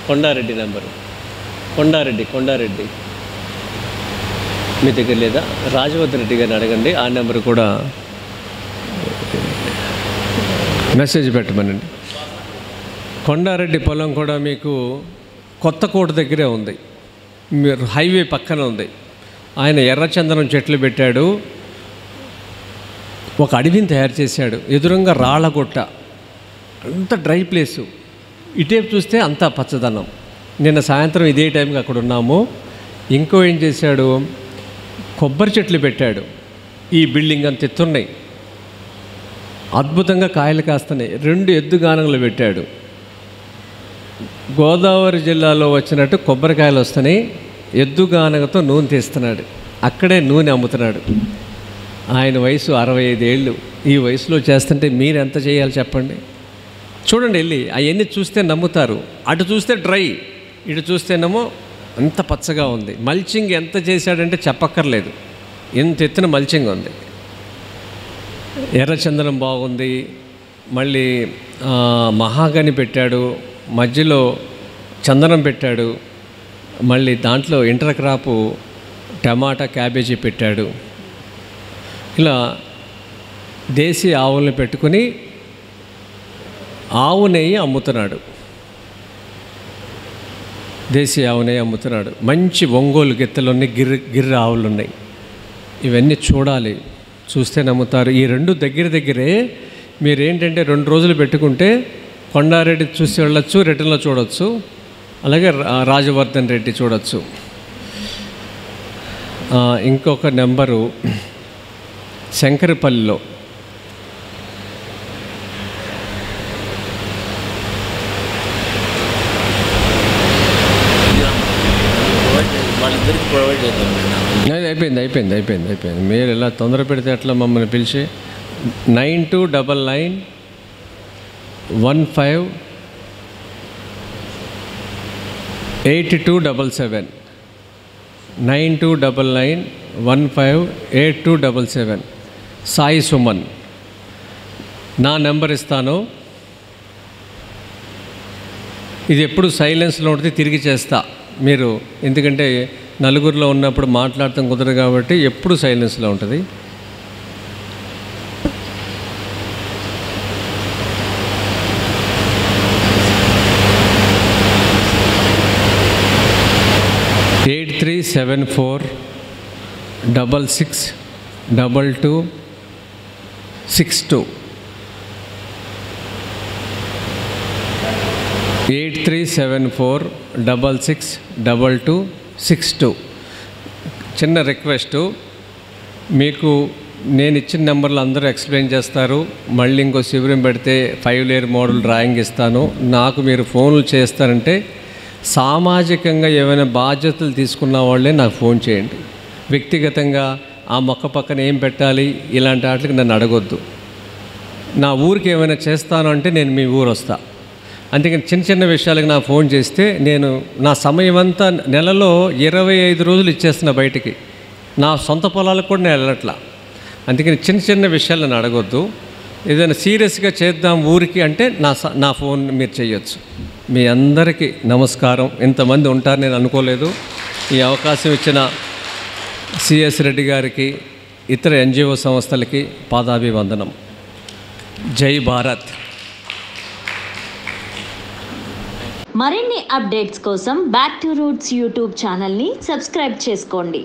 కొండారెడ్డి నెంబరు, కొండారెడ్డి మీ దగ్గర లేదా రాజవర్ధన్ రెడ్డి గారిని అడగండి, ఆ నెంబర్ కూడా మెసేజ్ పెట్టమనండి. కొండారెడ్డి పొలం కూడా మీకు కొత్తకోట దగ్గరే ఉంది, మీరు హైవే పక్కన ఉంది. ఆయన ఎర్రచందనం చెట్లు పెట్టాడు, ఒక అడవిని తయారు చేశాడు. ఎదురుగా రాళ్ళగుట్ట, అంత డ్రై ప్లేసు, ఇటేపు చూస్తే అంతా పచ్చదనం. నిన్న సాయంత్రం ఇదే టైంకి అక్కడ ఉన్నాము. ఇంకో ఏం చేశాడు, కొబ్బరి చెట్లు పెట్టాడు. ఈ బిల్డింగ్ అంత ఎత్తున్నాయి, అద్భుతంగా కాయలు కాస్తున్నాయి. 2 ఎద్దుగానలు పెట్టాడు. గోదావరి జిల్లాలో వచ్చినట్టు కొబ్బరికాయలు వస్తున్నాయి, ఎద్దుగానగతో నూనె తీస్తున్నాడు, అక్కడే నూనె అమ్ముతున్నాడు. ఆయన వయసు 65 ఏళ్ళు. ఈ వయసులో చేస్తుంటే మీరు ఎంత చేయాలి చెప్పండి? చూడండి, వెళ్ళి అవన్నీ చూస్తే నమ్ముతారు. అటు చూస్తే డ్రై, ఇటు చూస్తేనేమో అంత పచ్చగా ఉంది. మల్చింగ్ ఎంత చేశాడంటే చెప్పక్కర్లేదు, ఎంత ఎత్తున మల్చింగ్ ఉంది. ఎర్రచందనం బాగుంది, మళ్ళీ మహాగని పెట్టాడు, మధ్యలో చందనం పెట్టాడు, మళ్ళీ దాంట్లో ఇంటర్ క్రాపు టమాటా క్యాబేజీ పెట్టాడు. ఇలా దేశీ ఆవుల్ని పెట్టుకుని ఆవు నెయ్యి అమ్ముతున్నాడు, దేశీ ఆవు నెయ్యి అమ్ముతున్నాడు. మంచి ఒంగోలు గిత్తలున్నాయి, గిర్ర ఆవులు ఉన్నాయి. ఇవన్నీ చూడాలి, చూస్తే నమ్ముతారు. ఈ 2 దగ్గరే. మీరేంటంటే 2 రోజులు పెట్టుకుంటే కొండారెడ్డి చూసి వెళ్ళొచ్చు, రిటర్న్లో చూడవచ్చు, అలాగే రాజవర్ధన్ రెడ్డి చూడవచ్చు. ఇంకొక నెంబరు శంకరపల్లిలో అయిపోయింది. మీరు ఇలా తొందర పెడితే ఎట్లా మమ్మల్ని పిలిచి 9299158277 9299158277 సాయి సుమన్. నా నెంబర్ ఇస్తాను, ఇది ఎప్పుడు సైలెన్స్లో ఉంటుంది, తిరిగి చేస్తా. మీరు ఎందుకంటే నలుగురిలో ఉన్నప్పుడు మాట్లాడటం కుదరదు కాబట్టి ఎప్పుడు సైలెన్స్లో ఉంటుంది. ఎయిట్ 8374662262 8374662262. చిన్న రిక్వెస్టు, మీకు నేను ఇచ్చిన నెంబర్లు అందరూ ఎక్స్ప్లెయిన్ చేస్తారు. మళ్ళీ ఇంకో శిబిరం పెడితే 5 లేయర్ మోడల్ డ్రాయింగ్ ఇస్తాను. నాకు మీరు ఫోన్లు చేస్తారంటే సామాజికంగా ఏమైనా బాధ్యతలు తీసుకున్న వాళ్ళే నాకు ఫోన్ చేయండి. వ్యక్తిగతంగా ఆ మొక్క పక్కన ఏం పెట్టాలి ఇలాంటి వాటికి నన్ను అడగొద్దు. నా ఊరికి ఏమైనా చేస్తాను అంటే నేను మీ ఊరు వస్తా. అందుకని చిన్న విషయాలకు నా ఫోన్ చేస్తే నేను నా సమయం అంతా నెలలో 25 రోజులు ఇచ్చేస్తున్నా బయటికి. నా సొంత పొలాలకు కూడా నేను వెళ్ళట్లా. అందుకని చిన్న విషయాలు నన్ను అడగొద్దు. ఏదైనా సీరియస్గా చేద్దాం ఊరికి అంటే నా ఫోన్ మీరు చేయొచ్చు. మీ అందరికీ నమస్కారం. ఇంతమంది ఉంటారు నేను అనుకోలేదు. ఈ అవకాశం ఇచ్చిన సిఎస్ రెడ్డి గారికి, ఇతర ఎన్జిఓ సంస్థలకి పాదాభివందనం. జై భారత్. మరిన్ని అప్డేట్స్ కోసం బ్యాక్ టు రూట్స్ యూట్యూబ్ ఛానల్ని సబ్స్క్రైబ్ చేసుకోండి.